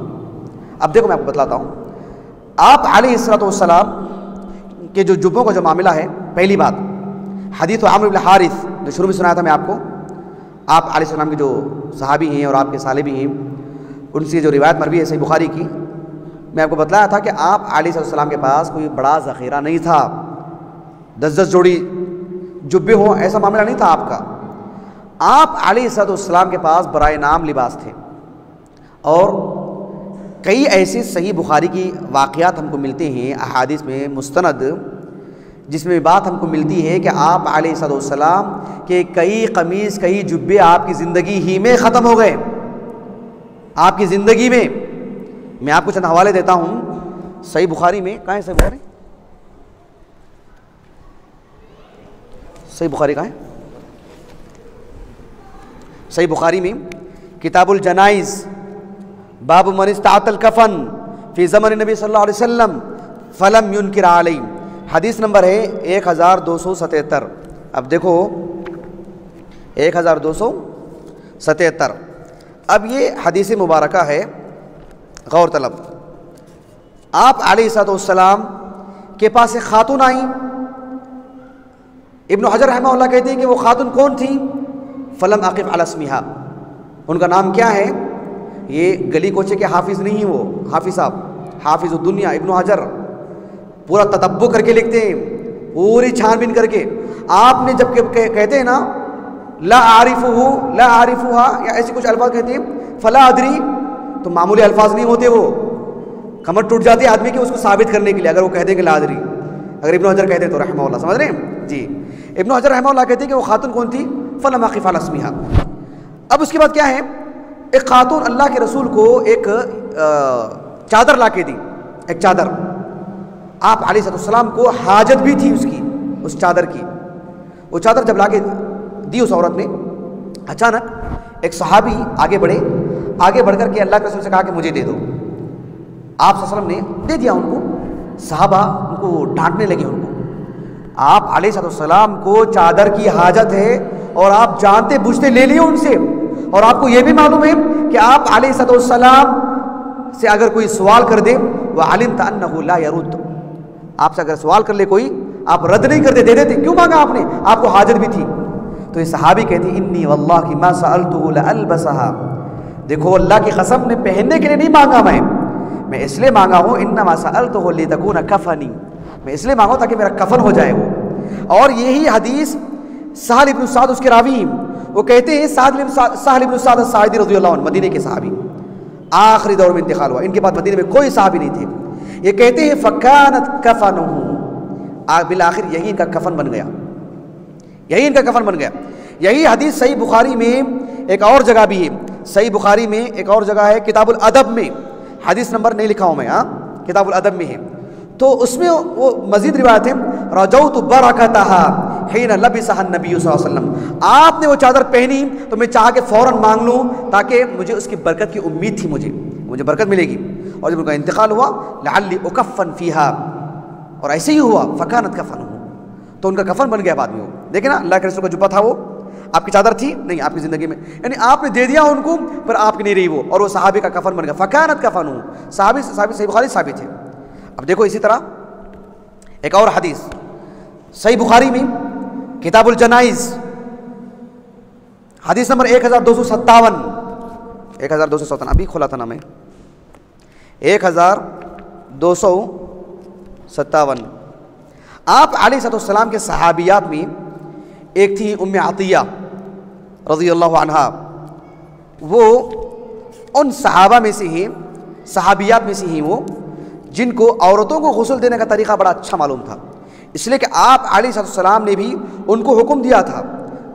अब देखो मैं आपको बतलाता हूँ, आप अलैहिस्सलाम के जो जुब्बों का जो मामला है, पहली बात हदीस आमिर इब्न हारिस जो शुरू में सुनाया था मैं आपको, आप अलैहिस्सलाम के जो सहाबी हैं और आपके साले भी हैं, उनसे जो रिवायत मरवी है सही बुखारी की, मैं आपको बतलाया था कि आप अलैहिस्सलाम के पास कोई बड़ा ज़ख़ीरा नहीं था, 10-10 जोड़ी जुब्बे हों ऐसा मामला नहीं था आपका। आप अलैहिस्सलाम के पास बराए नाम लिबास थे। और कई ऐसे सही बुखारी की वाक़यात हमको मिलते हैं अहादीस में मुस्तनद, जिसमें बात हमको मिलती है कि आप अलैहिस्सलाम के कई कमीज़, कई जुब्बे आपकी ज़िंदगी ही में ख़त्म हो गए। आपकी ज़िंदगी में मैं आपको चंद हवाले देता हूँ। सही बुखारी में, कहाँ है सही बुखारी? सही बुखारी कहाँ है? सही बुखारी में किताबुल जनाइज़, बाबु मन इस्ताअतल कफन फ़ी ज़मन नबी सल्लल्लाहु अलैहि वसल्लम फ़लम युनकिर अलैहि, हदीस नंबर है 1277। अब देखो 1277। अब ये हदीस मुबारका है, गौर तलब। आप अलैहिस्सलाम के पास एक खातून आई, इब्न हजर रहमहुल्लाह कहते हैं कि वो खातून कौन थी? फ़लम अक़िफ़ अला इस्मिहा, उनका नाम क्या है? ये गली कोचे के हाफिज़ नहीं है, वो हाफिज़ साहब, हाफिज़ दुनिया इब्न हजर पूरा तदब्बुर करके लिखते हैं, पूरी छानबीन करके। आपने जब कहते हैं ना ला आरिफुहु ला आरिफुहा या ऐसे कुछ अल्फाज कहते हैं, फला अदरी, तो मामूली अल्फाज नहीं होते, वो कमर टूट जाती है आदमी की उसको साबित करने के लिए, अगर वो कहते हैं कि ला अदरी, अगर इब्न हजर कहते हैं तो रहमहुल्लाह, समझ रहे हैं जी। इब्न हजर रहमहुल्लाह कहते हैं कि वो खातून कौन थी? फलम अक़िफ़ अला इस्मिहा। अब उसके बाद क्या है, एक खातून अल्लाह के रसूल को एक चादर ला के दी, एक चादर। आप अलैहिस्सलाम को हाजत भी थी उसकी, उस चादर की। वो चादर जब ला के दी उस औरत ने, अचानक एक सहाबी आगे बढ़े, आगे बढ़कर के अल्लाह के रसूल से कहा कि मुझे दे दो। आप सल्लल्लाहु अलैहि वसल्लम ने दे दिया उनको। सहाबा उनको डांटने लगे उनको, आप अलैहिस्सलाम को चादर की हाजत है और आप जानते बूझते ले लिए उनसे, और आपको ये भी मालूम है कि आप अलैहिस्सलाम से अगर कोई सवाल कर दे वह अलिम तन्नहु ला यरुद, आपसे अगर सवाल कर ले कोई, आप रद्द नहीं करते, दे देते। क्यों मांगा आपने? आपको हाजत भी थी। तो ये सहाबी कहती इन्नी वल्लाह की मा सअल्तुहु लअलबसहा, देखो अल्लाह की कसम ने पहनने के लिए नहीं मांगा, मैं इसलिए मांगा हूँ, इन्नमा सअल्तुहु लितकूना कफनी, मैं इसलिए मांगा ताकि मेरा कफन हो जाए वो। और यही हदीस सहल इब्न साद उसके रावी, वो कहते हैं सहल इब्न साद साइदी रज़ियल्लाहु अन्हु, मदीने के सहाबी, आखिरी दौर में इंतकाल हुआ, इनके बाद मदीने में कोई सहाबी नहीं थे। ये कहते हैं फ़कानत कफनुहु, बिल आखिर यही इनका कफन बन गया, यही इनका कफन बन गया। यही हदीस सही बुखारी में एक और जगह भी है, सही बुखारी में एक और जगह है किताबुल अदब में, हदीस नंबर नहीं लिखा हूँ मैं, हाँ किताबुल अदब में है। तो उसमें वो मजीद रिवायत है, रजौतु बरकतहा हिन लबिसहा नबी सल्लल्लाहु अलैहि वसल्लम, आपने वो चादर पहनी तो मैं चाह के फ़ौरन मांग लूँ, ताकि मुझे उसकी बरकत की उम्मीद थी, मुझे बरकत मिलेगी। और जब उनका इंतकाल हुआ, लअल्ली उकफ़न फ़ीहा, और ऐसे ही हुआ, फ़कानत कफ़न, तो उनका कफन बन गया बाद में। वो देखे ना, अल्लाह के रसूल का जुब्बा था, वो आपकी चादर थी नहीं आपकी ज़िंदगी में, यानी आपने दे दिया उनको, पर आपकी नहीं रही वो, और वो सहाबी का कफन बन गया। फ़कानत कफ़नुहु, सहाबी सही बुखारी साबित है। अब देखो इसी तरह एक और हदीस सही बुखारी में किताबुल जनाइज़, हदीस नंबर 1257, अभी खोला था ना मैं, 1257। आप अलैहिस्सलाम के सहाबियात में एक थी उम्मे अतिया रज़ियल्लाहु अन्हा, वो उन सहाबा में से ही, सहाबियात में से ही वो जिनको औरतों को गुस्ल देने का तरीक़ा बड़ा अच्छा मालूम था, इसलिए कि आप अलैहिस्सलाम ने भी उनको हुक्म दिया था,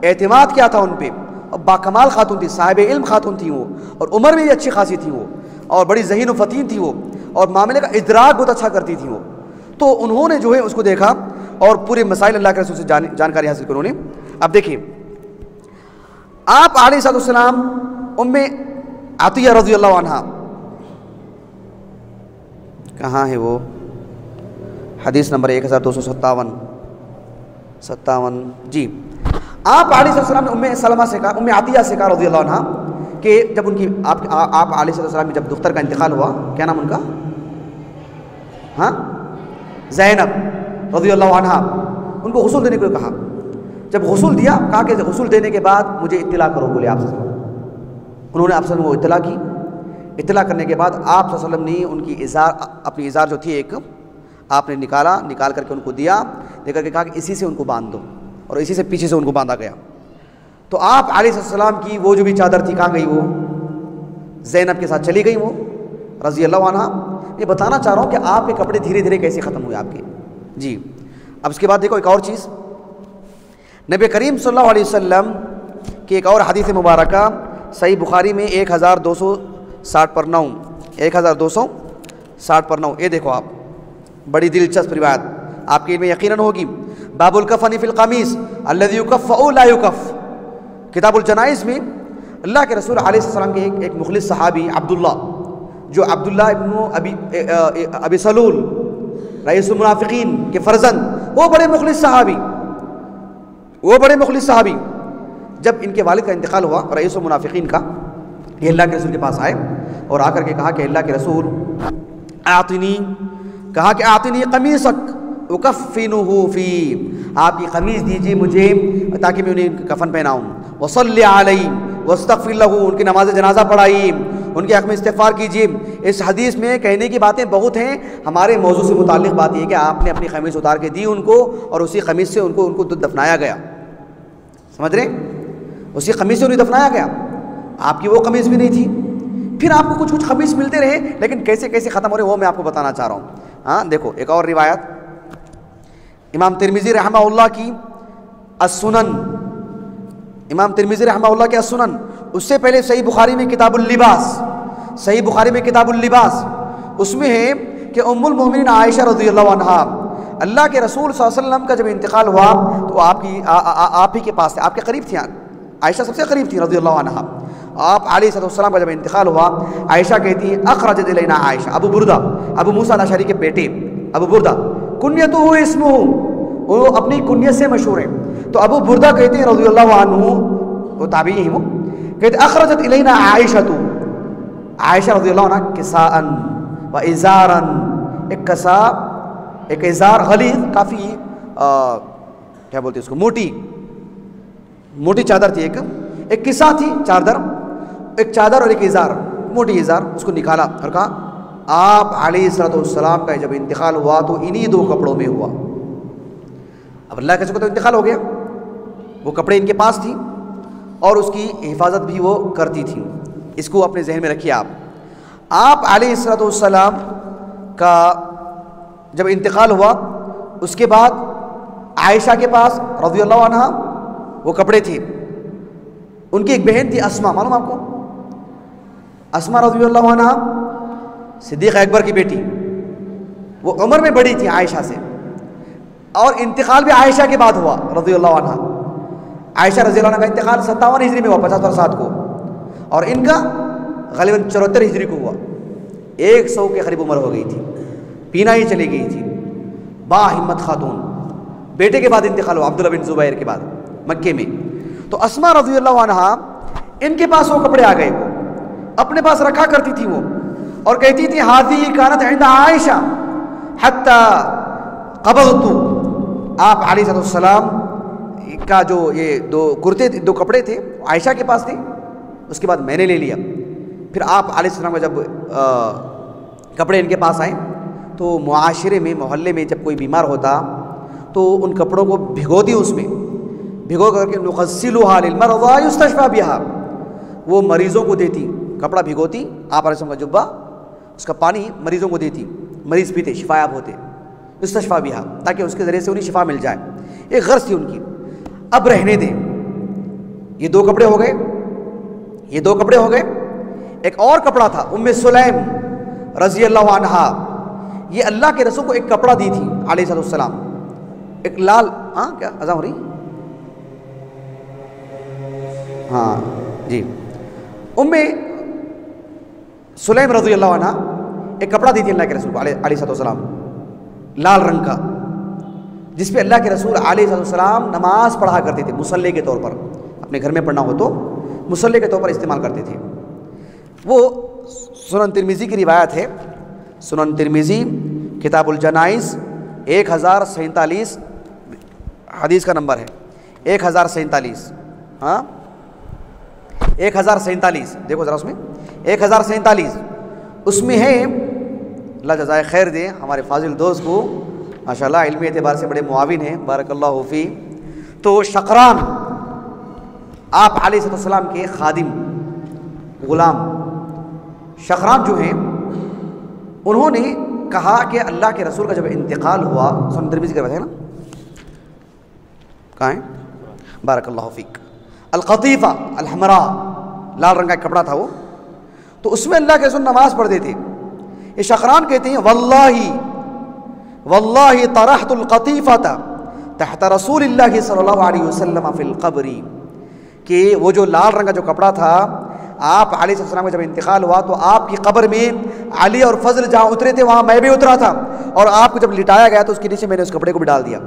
एतमाद किया था उन पर। और बाकमाल खातून थी, साहिब इल्म खातून थी वो, और उम्र में भी अच्छी खासी थी वो, और बड़ी ज़हीन व फ़तीन थी वो, और मामले का इदराक बहुत अच्छा करती थी वो। तो उन्होंने जो है उसको देखा और पूरे मसाइल अल्लाह के रसूल से जानकारी हासिल की उन्होंने। अब देखिए, आप अलैहिस्सलाम उम्मे अतिया रज़ियल्लाहु अन्हा, कहाँ है वो, हदीस नंबर 1257 जी। आप अलैहिस्सलाम ने उम्मे सलमा से कहा, उम्मे अतिया से कहा रज़ियल्लाहु अन्हा, कि जब उनकी आप अलैहिस्सलाम की जब दुख्तर का इंतकाल हुआ, क्या नाम उनका, हाँ ज़ैनब रज़ियल्लाहु अन्हा, उनको गुस्ल देने को कहा। जब गुस्ल दिया, कहा कि गुस्ल देने के बाद मुझे इत्तला करो, बोले आप सल्लल्लाहु अलैहि वसल्लम। उन्होंने आप सल्लल्लाहु अलैहि वसल्लम को इत्तला की। इत्तला करने के बाद आप सल्लल्लाहु अलैहि वसल्लम ने उनकी अपनी इज़ार जो थी एक, आपने निकाल करके उनको दिया, देकर के कहा कि इसी से उनको बांध दो, और इसी से पीछे से उनको बांधा गया। तो आप अलैहिस्सलाम की वो जो भी चादर थी, कहाँ गई वो, ज़ैनब के साथ चली गई वो रज़ियल्लाहु अन्हा। ये बताना चाह रहा हूँ कि आपके कपड़े धीरे धीरे कैसे ख़त्म हुए आपके जी। अब इसके बाद देखो एक और चीज़, नबी करीम सल्लल्लाहु अलैहि वसल्लम की एक और हदीस मुबारका सही बुखारी में 1260/9, ये देखो आप, बड़ी दिलचस्प रिवायत आपके इनमें यकीनन होगी। बाबुल कफ़नी फ़िल क़मीस अल्लज़ी युकफ़्फ़उ ला युकफ़्फ़, किताबुल जनाइज़ में अल्लाह के रसूल अलैहिस्सलाम के एक मुखलिस सहाबी अब्दुल्ला, जो अब्दुल्ला इब्न अबी सलूल रईसुल मुनाफ़िक़ीन के फ़र्ज़ंद, वो बड़े मुखलिस सहाबी, जब इनके वालिद का इंतकाल हुआ रईसुल मुनाफ़िक़ीन का, ये अल्लाह के रसूल के पास आए और आकर के कहा कि अल्लाह के रसूल आतिनी कमीसक उकफ़िनुहु फ़ी, आपकी कमीज़ दीजिए मुझे ताकि मैं उन्हें कफन पहनाऊँ। वसल्लि अलैहि वस्तग़फ़िर लहू, उनकी नमाज जनाजा पढ़ाई, उनके हक़ में इस्तिग़फ़ार कीजिए। इस हदीस में कहने की बातें बहुत हैं, हमारे मौजू से मुताल्लिक़ बात यह है कि आपने अपनी क़मीज़ उतार के दी उनको, और उसी क़मीज़ से उनको दफनाया गया। समझ रहे, उसी क़मीज़ से उन्हें दफनाया गया, आपकी वो कमीज़ भी नहीं थी। फिर आपको कुछ कुछ क़मीज़ मिलते रहे, लेकिन कैसे कैसे ख़त्म हो रहे वो मैं आपको बताना चाह रहा हूँ। हाँ देखो एक और रिवायत, इमाम तिरमिज़ी रहमहुल्लाह की अस्सुनन, इमाम तिरमिज़ी रहमहुल्लाह के अस्सुनन, उससे पहले सही बुखारी में किताबुल लिबास, उसमें है कि उम्मुल मोमिनीन आयशा रज़ियल्लाहु अन्हा, अल्लाह के रसूल सल्लल्लाहु अलैहि वसल्लम का जब इंतकाल हुआ तो आप ही के पास थे, आपके करीब थी, आयशा सबसे करीब थी रज़ियल्लाहु अन्हा। आप अलैहिस्सलाम का जब इंतकाल हुआ, आयशा कहती है अखरजत इलैना आयशा, अबू बुर्दा, अबू मूसा अल-अशअरी के बेटे अबू बुर्दा, कुन्यतुहु इस्मुहु, वो अपनी कुन्यत से मशहूर है। तो अबू बुर्दा कहते हैं रज़ियल्लाहु अन्हु, वो ताबी ही वो कहते अखरजत इलैना आयशतु, आयशा रज़ियल्लाहु अन्हा किसाअन व इज़ारन, एक कसा एक इज़ार गलीज़, काफ़ी क्या बोलते हैं उसको, मोटी चादर थी, एक किस्सा थी चादर, एक चादर और एक इज़ार, मोटी इज़ार, उसको निकाला और कहा आप अलैहिस्सलाम का जब इंतकाल हुआ तो इन्हीं 2 कपड़ों में हुआ। अब अल्लाह के रसूल का तो इंतकाल हो गया, वो कपड़े इनके पास थी और उसकी हिफाजत भी वो करती थी। इसको अपने जहन में रखिए। आप अलैहिस्सलाम का जब इंतकाल हुआ उसके बाद आयशा के पास रज़ियल्लाहु अन्हा वो कपड़े थे। उनकी एक बहन थी अस्मा, मालूम आपको? अस्मा रज़ियल्लाहु अन्हा सिद्दीक़ अकबर की बेटी, वो उम्र में बड़ी थी आयशा से, और इंतकाल भी आयशा के बाद हुआ रज़ियल्लाहु अन्हा। आयशा रज़ियल्लाहु अन्हा का इंतकाल 57 हिजरी में हुआ, 50 और 7 को, और इनका ग़ालिबन 74 हिजरी को हुआ। 100 के करीब उम्र हो गई थी, पीना ही चली गई थी। बाहिम्मत खातून, बेटे के बाद इंतकाल हुआ अब्दुल्लाह बिन ज़ुबैर के बाद मक्के में। तो अस्मा रज़ियल्लाहु अन्हा, इनके पास वो कपड़े आ गए, वो अपने पास रखा करती थी वो, और कहती थी हाज़ी कानत इंद आयशा हत्ता क़बज़तु। आप अलैहिस्सलाम का जो ये 2 कुर्ते थे, 2 कपड़े थे, आयशा के पास थे, उसके बाद मैंने ले लिया। फिर आप अलैहिस्सलाम का जब कपड़े इनके पास आए तो मुआशरे में, मोहल्ले में जब कोई बीमार होता तो उन कपड़ों को भिगोती, उसमें भिगो करके नुग़स्सिलुहा लिलमरज़ा युस्तशफ़ा बिहा, वो मरीज़ों को देती, कपड़ा भिगोती, आप अलैहिस्सलाम का जुब्बा, उसका पानी मरीज़ों को देती, मरीज़ पीते, शिफायाब होते, युस्तशफ़ा बिहा, ताकि उसके ज़रिए से उन्हें शिफा मिल जाए। एक गर्ज़ थी उनकी। अब रहने दें, ये 2 कपड़े हो गए, ये 2 कपड़े हो गए। एक और कपड़ा था, उम्मे सुलैम रज़ियल्लाहु अन्हा, ये अल्लाह के रसूल को एक कपड़ा दी थी अलैहिस्सलाम, एक लाल, हाँ क्या अज़ान हो रही, हाँ जी, उम्मे सुलैम रज़ियल्लाहु अन्हा एक कपड़ा दी थी अल्लाह के रसूल को अलैहिस्सलाम, लाल रंग का, जिस पे अल्लाह के रसूल अलैहिस्सलाम नमाज पढ़ा करते थे मुसल्ले के तौर पर। अपने घर में पढ़ना हो तो मुसल्ले के तौर पर इस्तेमाल करते थे। वो सुनन तिरमिज़ी की रिवायत है, सुनन तिरमिज़ी किताबुल जनाइज़ 1047 हदीस का नंबर है, 1047, हाँ 1047, देखो ज़रा उसमें 1047 उसमें है। अल्लाह जज़ाए खैर दे हमारे फाजिल दोस्त को, माशाल्लाह इल्मी एतबार से बड़े मुआविन हैं, बारकल्लाहु फ़ी। तो शकरान आप अलैहिस्सलाम के खादिम ग़ुलाम शकरान जो हैं, उन्होंने कहा कि अल्लाह के रसूल का जब इंतकाल हुआ, सुनन तिरमिज़ी का है ना, कहाँ है, बारकल्लाहु फ़ीक, अल-क़तीफ़ा अल-हमरा, लाल रंग का कपड़ा था वो, तो उसमें अल्लाह के रसूल नमाज पढ़ते थे। ये शकरान कहते हैं वल्लाही वल्लाही तरहतुल क़तीफ़ता तहत रसूलिल्लाहि सल्लल्लाहु अलैहि वसल्लम फ़िल क़ब्री, कि वो जो लाल रंग का जो कपड़ा था, आप अलैहिस्सलाम का जब इंतकाल हुआ तो आपकी कब्र में अली और फजल जहाँ उतरे थे वहाँ मैं भी उतरा था, और आपको जब लिटाया गया तो उसके नीचे मैंने उस कपड़े को भी डाल दिया।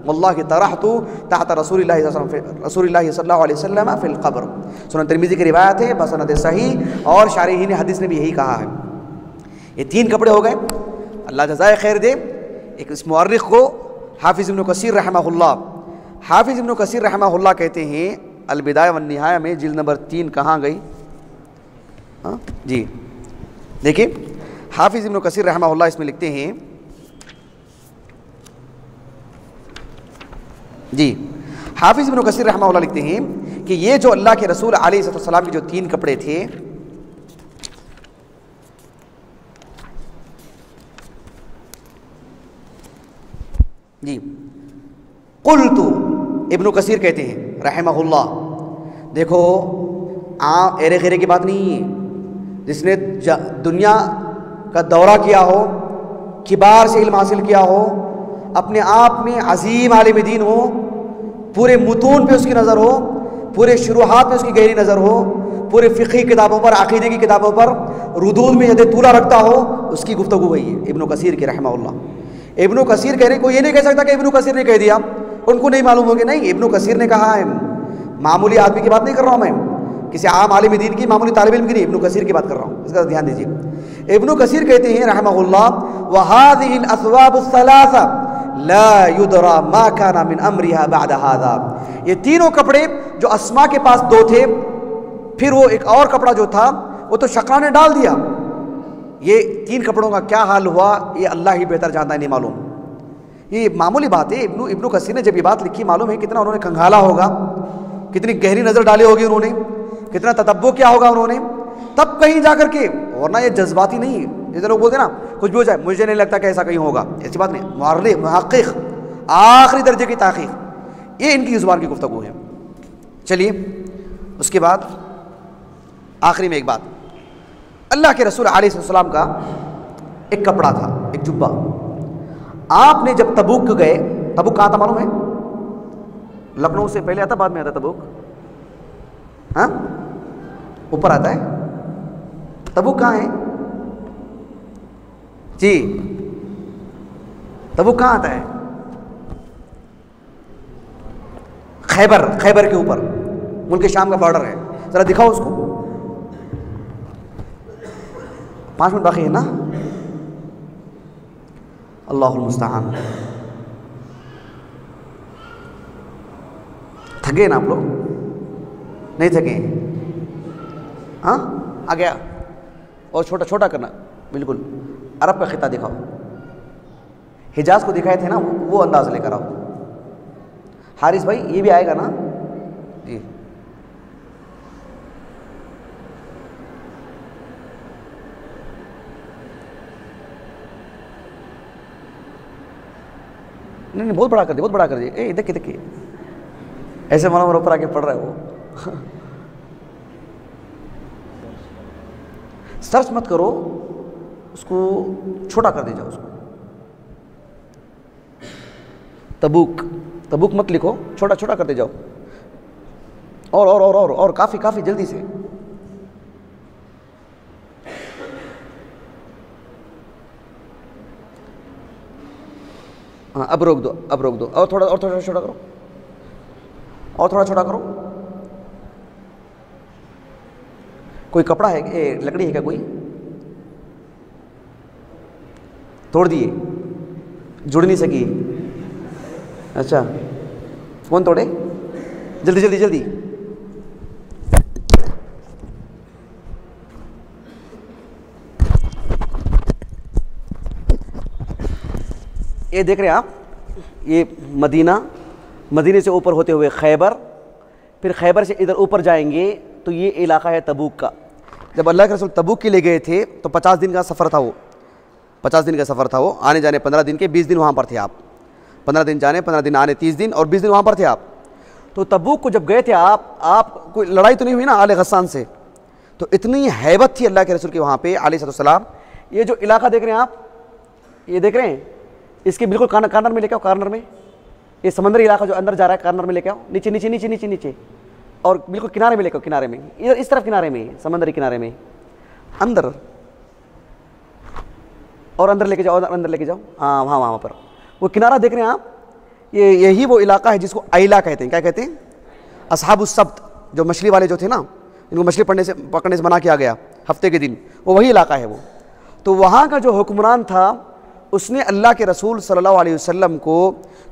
वल्लाहि तरहतु तहत रसूलिल्लाहि सल्लल्लाहु अलैहि वसल्लम फ़िल क़ब्र, सुनन तिरमिज़ी की रिवायत है बसनद सही, और शारिहीन हदीस ने भी यही कहा है। ये 3 कपड़े हो गए। अल्लाह जज़ाए खैर दे, एक इस मुअर्रिख़ को हाफिज़ इब्न कसीर रहमहुल्लाह, हाफिज़ इब्न कसीर रहमहुल्लाह कहते हैं अल-बिदाया वन-निहाया में जिल्द नंबर 3 कहाँ गई, हाँ जी, देखिए हाफिज़ इब्न कसीर रहमहुल्लाह इसमें लिखते हैं जी, हाफिज़ इब्न कसीर रहमहुल्लाह लिखते हैं कि ये जो अल्लाह के रसूल अलैहिस्सलाम के जो 3 कपड़े थे, जी, कुल्तु, इब्न कसीर कहते हैं रहमहुल्लाह, देखो एरे घेरे की बात नहीं है, जिसने दुनिया का दौरा किया हो, किबार से इल्म हासिल किया हो, अपने आप में अजीम आलिम दीन हो, पूरे मुतून पे उसकी नज़र हो, पूरे शुरुआत पे उसकी गहरी नज़र हो, पूरे फ़िक़ही किताबों पर, अक़ीदे की किताबों पर रुदूद में यदि तूला रखता हो, उसकी गुफ्तगू हुई है इब्न कसीर की रहमहुल्लाह। इब्न कसीर कह रहे, कोई ये नहीं कह सकता कि इब्न कसीर ने कह दिया, उनको नहीं मालूम हो गया, नहीं, इब्न कसीर ने कहा है। मामूली आदमी की बात नहीं कर रहा हूँ मैं, किसी आम आलिम दीन की, मामूली तालिब इल्म की नहीं, इब्न कसीर की बात कर रहा हूँ, इसका ध्यान दीजिए। इब्न कसीर कहते हैं रहमहुल्लाह, वहादिहिल अस्वाबुस सलासा ला युदरा मा काना मिन अमरिहा बअद हादा। ये तीनों कपड़े जो अस्मा के पास दो थे, फिर वो एक और कपड़ा जो था वो तो शक्रा ने डाल दिया। ये तीन कपड़ों का क्या हाल हुआ ये अल्लाह ही बेहतर जानता है, नहीं मालूम। ये मामूली बात है। इब्नु कसीर ने जब ये बात लिखी, मालूम है कितना उन्होंने खंगाला होगा, कितनी गहरी नज़र डाली होगी उन्होंने, कितना ततब्बो किया होगा उन्होंने, तब कहीं जा करके। वरना ये जज्बाती नहीं है, जैसे लोग बोलते ना कुछ भी हो जाए, मुझे नहीं लगता कि ऐसा कहीं होगा, ऐसी बात नहीं। मुअर्रिख, मुहक्किक, आखिरी दर्जे की ताक़ीक़, ये इनकी ज़ुबान की गुफ्तगू है। चलिए उसके बाद आखिरी में एक बात, अल्लाह के रसूल अलैहिस्सलाम का एक कपड़ा था, एक जुब्बा। आपने जब तबूक गए, तबूक कहाँ था मालूम है? लखनऊ से पहले आता, बाद में आता तबूक? हाँ, ऊपर आता है। तबूक कहाँ है जी? तबूक कहाँ आता है? खैबर, खैबर के ऊपर, मुल्क शाम का बॉर्डर है। जरा दिखाओ उसको। 5 मिनट बाकी है ना? अल्लाहुल मुस्तआन। थके ना आप लोग? नहीं थके? हाँ, आ गया। और छोटा छोटा करना, बिल्कुल। अरब का खिता दिखाओ, हिजाज को दिखाए थे ना, वो अंदाज लेकर आओ। हारिस भाई ये भी आएगा ना जी? नहीं बहुत बड़ा कर दिए, बहुत बड़ा कर दिए। ए देखिए देखिए, ऐसे मानो ऊपर आके पढ़ रहा है वो। सर्च मत करो उसको, छोटा कर दीजिए उसको। तबूक, तबूक मत लिखो, छोटा छोटा करते जाओ। और काफी काफी जल्दी से। हाँ अब रोक दो, अब रोक दो। और थोड़ा छोटा करो, और थोड़ा छोटा करो। कोई कपड़ा है, लकड़ी है क्या कोई? तोड़ दिए, जुड़ नहीं सकी। अच्छा, कौन तोड़े? जल्दी जल्दी जल्दी। ये देख रहे हैं आप, ये मदीने से ऊपर होते हुए खैबर, फिर खैबर से इधर ऊपर जाएंगे तो ये इलाका है तबूक का। जब अल्लाह के रसूल तबूक के लिए गए थे तो 50 दिन का सफ़र था वो, 50 दिन का सफ़र था वो। आने जाने 15 दिन के, 20 दिन वहाँ पर थे आप। 15 दिन जाने, 15 दिन आने, 30 दिन, और 20 दिन वहाँ पर थे आप। तो तबूक को जब गए थे आप कोई लड़ाई तो नहीं हुई ना आले गस्सान से, तो इतनी हैबत थी अल्लाह के रसूल की वहाँ पे अलैहिस्सलाम। ये जो इलाका देख रहे हैं आप, ये देख रहे हैं, इसके बिल्कुल कार्नर में लेके आओ, कार्नर में। ये समंदरी इलाका जो अंदर जा रहा है, कार्नर में लेके आओ, नीचे नीचे नीचे नीचे नीचे, और बिल्कुल किनारे में लेके आओ, किनारे में, इधर इस तरफ किनारे में, समंदरी किनारे में, अंदर, और अंदर लेके जाओ, अंदर लेके जाओ। हाँ वहाँ पर वो किनारा देख रहे हैं आप, यही वो इलाका है जिसको आइला कहते हैं। क्या कहते हैं? असहाबुस सब्त, जो मछली वाले जो थे ना, इनको मछली पकड़ने से मना किया गया हफ्ते के दिन, वो वही इलाका है वो। तो वहाँ का जो हुक्मरान था उसने अल्लाह के रसूल सल्लल्लाहु अलैहि वसल्लम को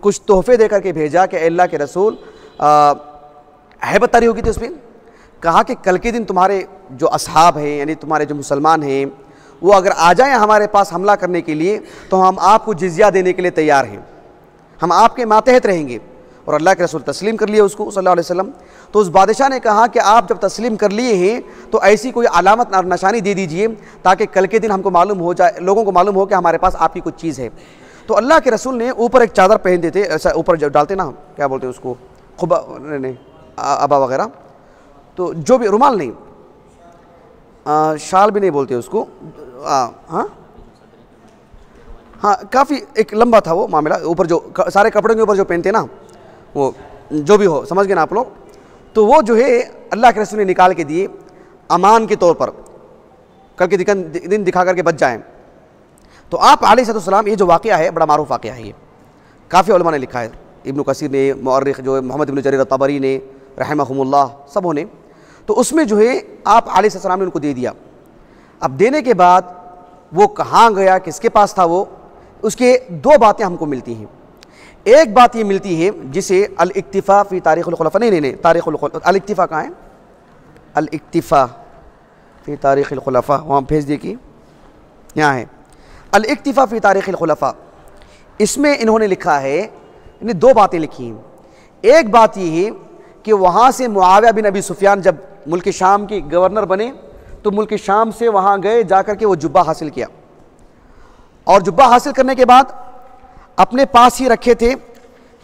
कुछ तोहफे दे करके भेजा कि अल्लाह के रसूल, हैबत तारी होगी थी उसमें, कहा कि कल के दिन तुम्हारे जो असहाब हैं, यानी तुम्हारे जो मुसलमान हैं, वो अगर आ जाएं हमारे पास हमला करने के लिए तो हम आपको जिज़िया देने के लिए तैयार हैं, हम आपके मातहत रहेंगे। और अल्लाह के रसूल तस्लीम कर लिए उसको सल्लल्लाहु अलैहि वसल्लम। तो उस बादशाह ने कहा कि आप जब तस्लीम कर लिए हैं तो ऐसी कोई अलामत और निशानी दे दीजिए ताकि कल के दिन हमको मालूम हो जाए, लोगों को मालूम हो कि हमारे पास आपकी कुछ चीज़ है। तो अल्लाह के रसूल ने ऊपर एक चादर पहन देते, ऐसा ऊपर जब डालते ना, क्या बोलते हैं उसको, खुबा नहीं, अबा वगैरह, तो जो भी, रुमाल नहीं, शाल भी नहीं बोलते उसको, हाँ काफ़ी एक लंबा था वो मामला, ऊपर जो सारे कपड़ों के ऊपर जो पहनते ना, वो जो भी हो, समझ गए ना आप लोग। तो वो जो है अल्लाह के रसूल ने निकाल के दिए अमान के तौर पर, कल के दिन दिखा करके बच जाएं। तो आप अलैहिस्सलाम, ये जो वाक़या है बड़ा मारूफ वाक़या है, ये काफ़ी उलमा ने लिखा है, इब्नु कसीर ने, मुअर्रिख जो मोहम्मद इब्न जरीर तबरी ने रहमहुमुल्लाह, सबों ने। तो उसमें जो है आप अलैहिस्सलाम ने उनको दे दिया। अब देने के बाद वो कहाँ गया, किसके पास था वो, उसके दो बातें हमको मिलती हैं। एक बात ये मिलती है जिसे अल इक्तिफा फ़ी तारीख़ुल खुलफ़ा, नहीं तारीख़ुल खुलफ़ा, अल इक्तिफा कहाँ है, अल इक्तिफा फ़ी तारीख़ुल खुलफ़ा, वहाँ भेज दिए कि यहाँ है अल इक्तिफा फ़ी तारीख़ुल खुलफ़ा। इसमें इन्होंने लिखा है, इन्हें दो बातें लिखी हैं। एक बात ये है कि वहाँ से मुआविया बिन अबी सुफियान जब मुल्क शाम के गवर्नर बने तो मुल्क शाम से वहाँ गए, जाकर के वो जुब्बा हासिल किया, और जुब्बा हासिल करने के बाद अपने पास ही रखे थे,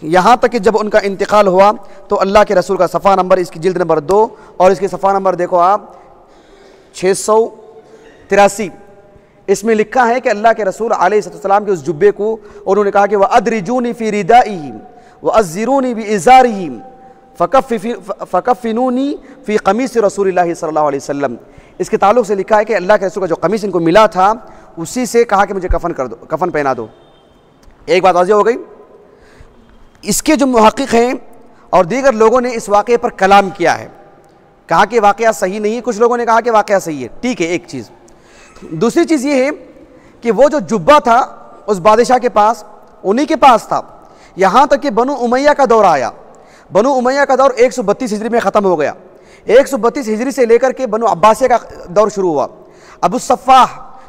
यहाँ तक कि जब उनका इंतकाल हुआ तो अल्लाह के रसूल का सफ़ा नंबर, इसकी जिल्द नंबर 2 और इसके सफ़ा नंबर देखो आप 683, इसमें लिखा है कि अल्लाह के रसूल अलैहिस्सलाम के उस जुब्बे को उन्होंने कहा कि वह अदरिजूनी फ़ी रिदाइही व अज़्ज़िरूनी बि इज़ारिही फ़कफ़िनूनी फ़ी क़मीस रसूलिल्लाहि सल्लल्लाहु अलैहि वसल्लम। इसके ताल्लुक़ से लिखा है कि अल्लाह के रसूल का जो कमीस इनको मिला था उसी से कहा कि मुझे कफन कर दो, कफन पहना दो। एक बात वाज़ेह हो गई। इसके जो मुहक़्क़िक़ हैं और दीगर लोगों ने इस वाक़े पर कलाम किया है, कहा कि वाक़या सही नहीं है, कुछ लोगों ने कहा कि वाक़या सही है। ठीक है, एक चीज़। दूसरी चीज़ ये है कि वो जो जुब्बा था उस बादशाह के पास, उन्हीं के पास था, यहाँ तक कि बनु उमैया का दौर आया। बनु उमैया का दौर 132 हिजरी में ख़त्म हो गया। 132 हिजरी से लेकर के बनु अब्बासिया का दौर शुरू हुआ। अबू सफ़ाह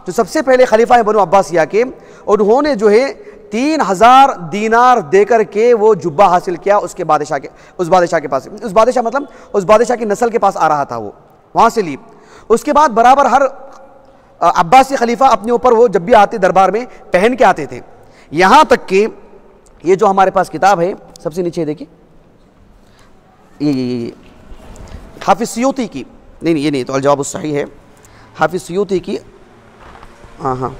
जो सबसे पहले खलीफा है बनु अब्बासिया के, उन्होंने जो है 3000 दीनार देकर के वो जुब्बा हासिल किया उसके बादशाह के, उस बादशाह के पास। उस बादशाह मतलब उस बादशाह की नस्ल के पास आ रहा था, वो वहाँ से ली। उसके बाद बराबर हर अब्बासी खलीफा अपने ऊपर वो जब भी आते दरबार में पहन के आते थे। यहाँ तक कि ये जो हमारे पास किताब है सबसे नीचे देखिए, ये हाफिज़ सियूती की, नहीं ये नहीं तो अल जवाब सही है, हाफिज़ सियूती की, हाँ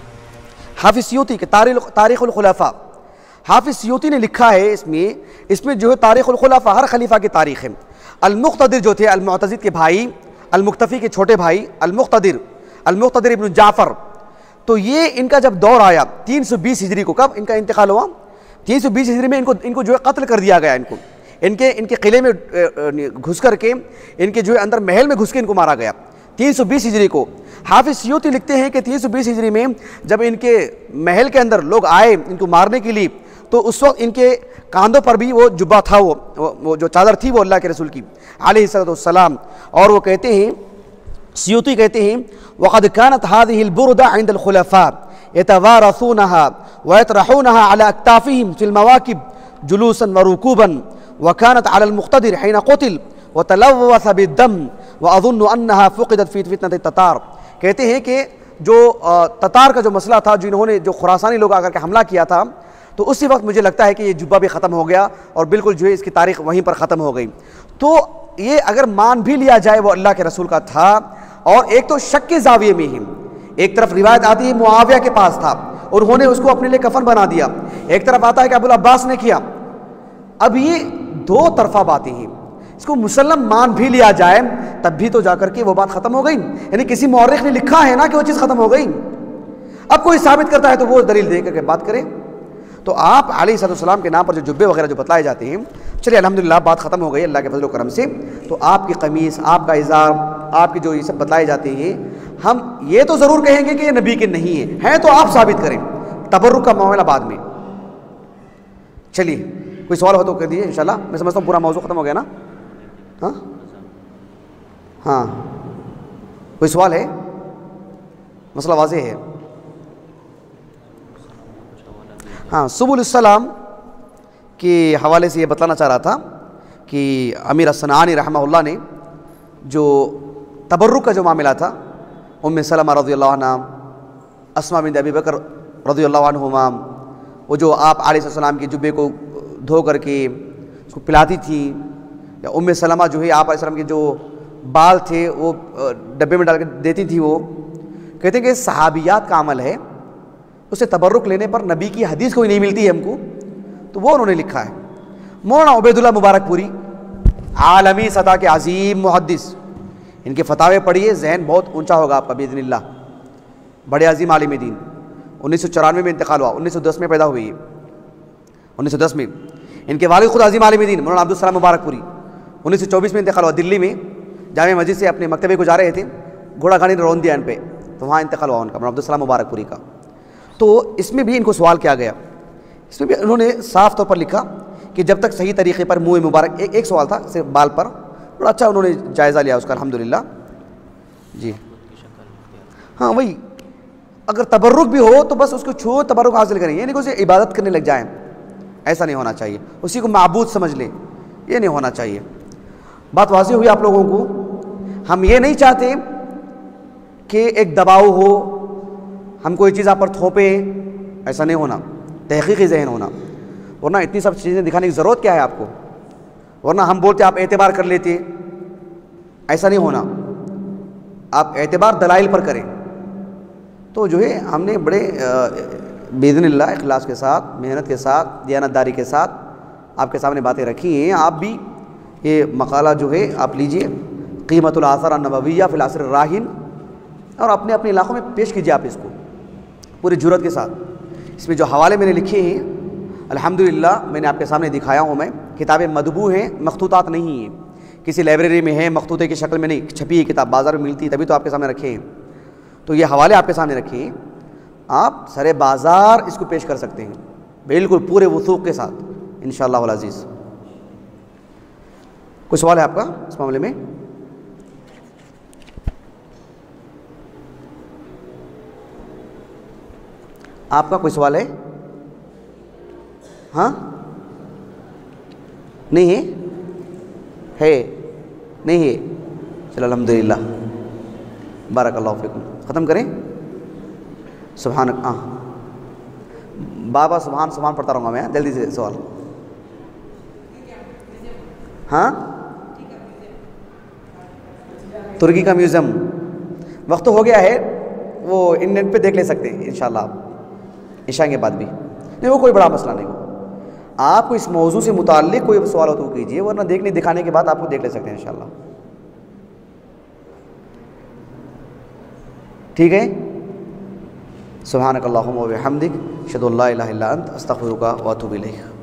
हाफिज़ सियूती के तारीख़ुल खुलफ़ा। हाफिज़ सियूती ने लिखा है इसमें जो है तारीख़ुल खुलफ़ा हर खलीफा की तारीख़ है। अल-मुक़्तदिर जो थे अल-मुअतज़िद के भाई, अल-मुक्तफ़ी के छोटे भाई अल-मुक़्तदिर इब्न जाफ़र, तो ये इनका जब दौर आया 320 हिजरी को, कब इनका इंतकाल हुआ 320 हिजरी में, इनको जो है कत्ल कर दिया गया। इनके किले में घुस करके, इनके जो है अंदर महल में घुस के इनको मारा गया 320 हिजरी को। हाफिज़ सियूती लिखते हैं कि 320 हिजरी में जब इनके महल के अंदर लोग आए इनको मारने के लिए, तो उस वक्त इनके कांधों पर भी वो जुब्बा था, वो जो चादर थी वो अल्लाह के रसूल की अलैहिस्सलाम। और वो कहते हैं, सियूती कहते हैं, वक़द कानत हाज़िहिल बुरदा इंदल खुलफ़ा यतवारसूनहा व यतरहूनहा अला अक्ताफ़िहिम फ़िल मवाकिब जुलूसन व रुकूबन व कानत अलल मुक़्तदिर हिन क़ुतिल व तलव्वस बिद्दम व अज़ुन्नु अन्नहा फ़ुक़िदत फ़ी फ़ितनत ततार। कहते हैं कि जो ततार का जो मसला था, जिन्होंने जो खुरासानी लोग आकर के हमला किया था, तो उसी वक्त मुझे लगता है कि ये जुब्बा भी ख़त्म हो गया और बिल्कुल जो है इसकी तारीख़ वहीं पर ख़त्म हो गई। तो ये अगर मान भी लिया जाए वो अल्लाह के रसूल का था, और एक तो शक के ज़ाविये में ही, एक तरफ रिवायत आती है मुआविया के पास था, उन्होंने उसको अपने लिए कफन बना दिया, एक तरफ आता है कि अबुल अब्बास ने किया। अब ये दो तरफा बातें हैं, इसको मुसल्लम मान भी लिया जाए तब भी तो जाकर के वो बात ख़त्म हो गई। यानी किसी मौरिख ने लिखा है ना कि वो चीज़ ख़त्म हो गई, अब कोई साबित करता है तो वो दलील दे करके बात करे। तो आप अलैहिस्सलाम के नाम पर जो जुब्बे वगैरह जो बतलाए जाते हैं, चलिए अल्हम्दुलिल्लाह बात ख़त्म हो गई अल्लाह के फजल व करम से। तो आपकी कमीज़, आपका इज़ार, आपके जो ये सब बतलाए जाते हैं, हम ये तो ज़रूर कहेंगे कि ये नबी के नहीं हैं तो आप साबित करें, तबर्रुक का मामला बाद में। चलिए कोई सवाल हो तो कर दिए, इंशाल्लाह। मैं समझता हूँ पूरा मौजू ख़त्म हो गया ना। हाँ कोई सवाल है? मसला वाज़ेह है। हाँ, सुबुल सलाम के हवाले से ये बतलाना चाह रहा था कि अमीर असनानी रहमहुल्लाह ने जो तबर्रुक का जो मामला था, उम्मे सलमा रज़ियल्लाहु अन्हा, अस्मा बिन्त अबी बकर रज़ियल्लाहु अन्हुमा, वो जो आप अलैहिस्सलाम के जुब्बे को धो करके उसको पिलाती थी, या उम्मे सलमा जो है आप अलैहिस्सलाम के जो बाल थे वो डब्बे में डाल कर देती थी, वो कहते हैं कि सहाबियात का अमल है, उससे तबर्रुक लेने पर नबी की हदीस कोई नहीं मिलती है हमको, तो वो उन्होंने लिखा है। मौलाना उबैदुल्लाह मुबारकपुरी आलमी सतह के अजीम मुहद्दिस, इनके फतावे पढ़िए, जहन बहुत ऊंचा होगा आपका बिइज़्निल्लाह। बड़े अजीम आलिम दीन, 1994 में इंतकाल हुआ, 1910 में पैदा हुई है, 1910 में। इनके वालिद खुद अजीम आलिम दीन मौलाना अब्दुल सलाम मुबारकपुरी, 1924 में इंतकाल हुआ। दिल्ली में जामे मस्जिद से अपने मकतबे को जा रहे थे, घोड़ा गाड़ी ने रौंद दिया इन पे, तो वहाँ इंतकाल हुआ उनका, अब्दुलसलाम मुबारकपुरी का। तो इसमें भी इनको सवाल किया गया, इसमें भी उन्होंने साफ़ तौर पर लिखा कि जब तक सही तरीके पर मुँह मुबारक, एक सवाल था सिर्फ बाल पर, बड़ा अच्छा उन्होंने जायज़ा लिया उसका, अल्हम्दुलिल्लाह जी। हाँ वही, अगर तबर्रुक भी हो तो बस उसको छो, तबर्रुक हासिल करें, ये नहीं कि उसे इबादत करने लग जाएं, ऐसा नहीं होना चाहिए, उसी को माबूद समझ लें, ये नहीं होना चाहिए। बात वाज़ेह हुई आप लोगों को। हम ये नहीं चाहते कि एक दबाव हो, हम कोई चीज़ आप पर थोपे, ऐसा नहीं होना, तहक़ीक़ी ज़हन होना, वरना इतनी सब चीज़ें दिखाने की ज़रूरत क्या है आपको, वरना हम बोलते आप एतबार कर लेते, ऐसा नहीं होना, आप एतबार दलाइल पर करें। तो जो है हमने बड़े बिइज़्निल्लाह इखलास के साथ, मेहनत के साथ, दियानतदारी के साथ आपके सामने बातें रखी हैं। आप भी ये मकाला जो है आप लीजिए, क़ीमतुल आसार अन्नबविय्या फ़िल असर राहिन, और अपने अपने इलाक़ों में पेश कीजिए आप इसको पूरी जुर्रत के साथ। इसमें जो हवाले मैंने लिखे हैं अल्हम्दुलिल्लाह मैंने आपके सामने दिखाया हूँ। मैं किताबें मदबू हैं, मखतूतात नहीं हैं, किसी लाइब्रेरी में है, मखतूते की शक्ल में नहीं, छपी है किताब, बाज़ार में मिलती तभी तो आपके सामने रखे हैं। तो ये हवाले आपके सामने रखे हैं, आप सरे बाज़ार इसको पेश कर सकते हैं बिल्कुल पूरे वसूक़ के साथ इंशाअल्लाह वल अज़ीज़। कोई सवाल है आपका इस मामले में? आपका कोई सवाल है? हाँ, नहीं है नहीं है, चलो अल्हम्दुलिल्लाह, बारकल्लाहु फ़ीकुम। ख़त्म करें? सुभान, हाँ बाबा सुभान सुभान पढ़ता रहूँगा मैं, जल्दी से सवाल। हाँ, तुर्की का म्यूज़ियम वक्त तो हो गया है, वो इंटरनेट पे देख ले सकते हैं इंशाल्लाह आप इशा के बाद भी, नहीं वो कोई बड़ा मसला नहीं। आपको इस मौजू से मुताल्लिक़ कोई सवाल हो तो कीजिए, वरना देखने दिखाने के बाद आपको देख ले सकते हैं इंशाल्लाह। ठीक है, सुब्हानकल्लाहुम्मा व बिहम्दिक, अशहदु अल्ला इलाहा इल्ला अंत, अस्तग़फिरुका व अतूबु इलैक।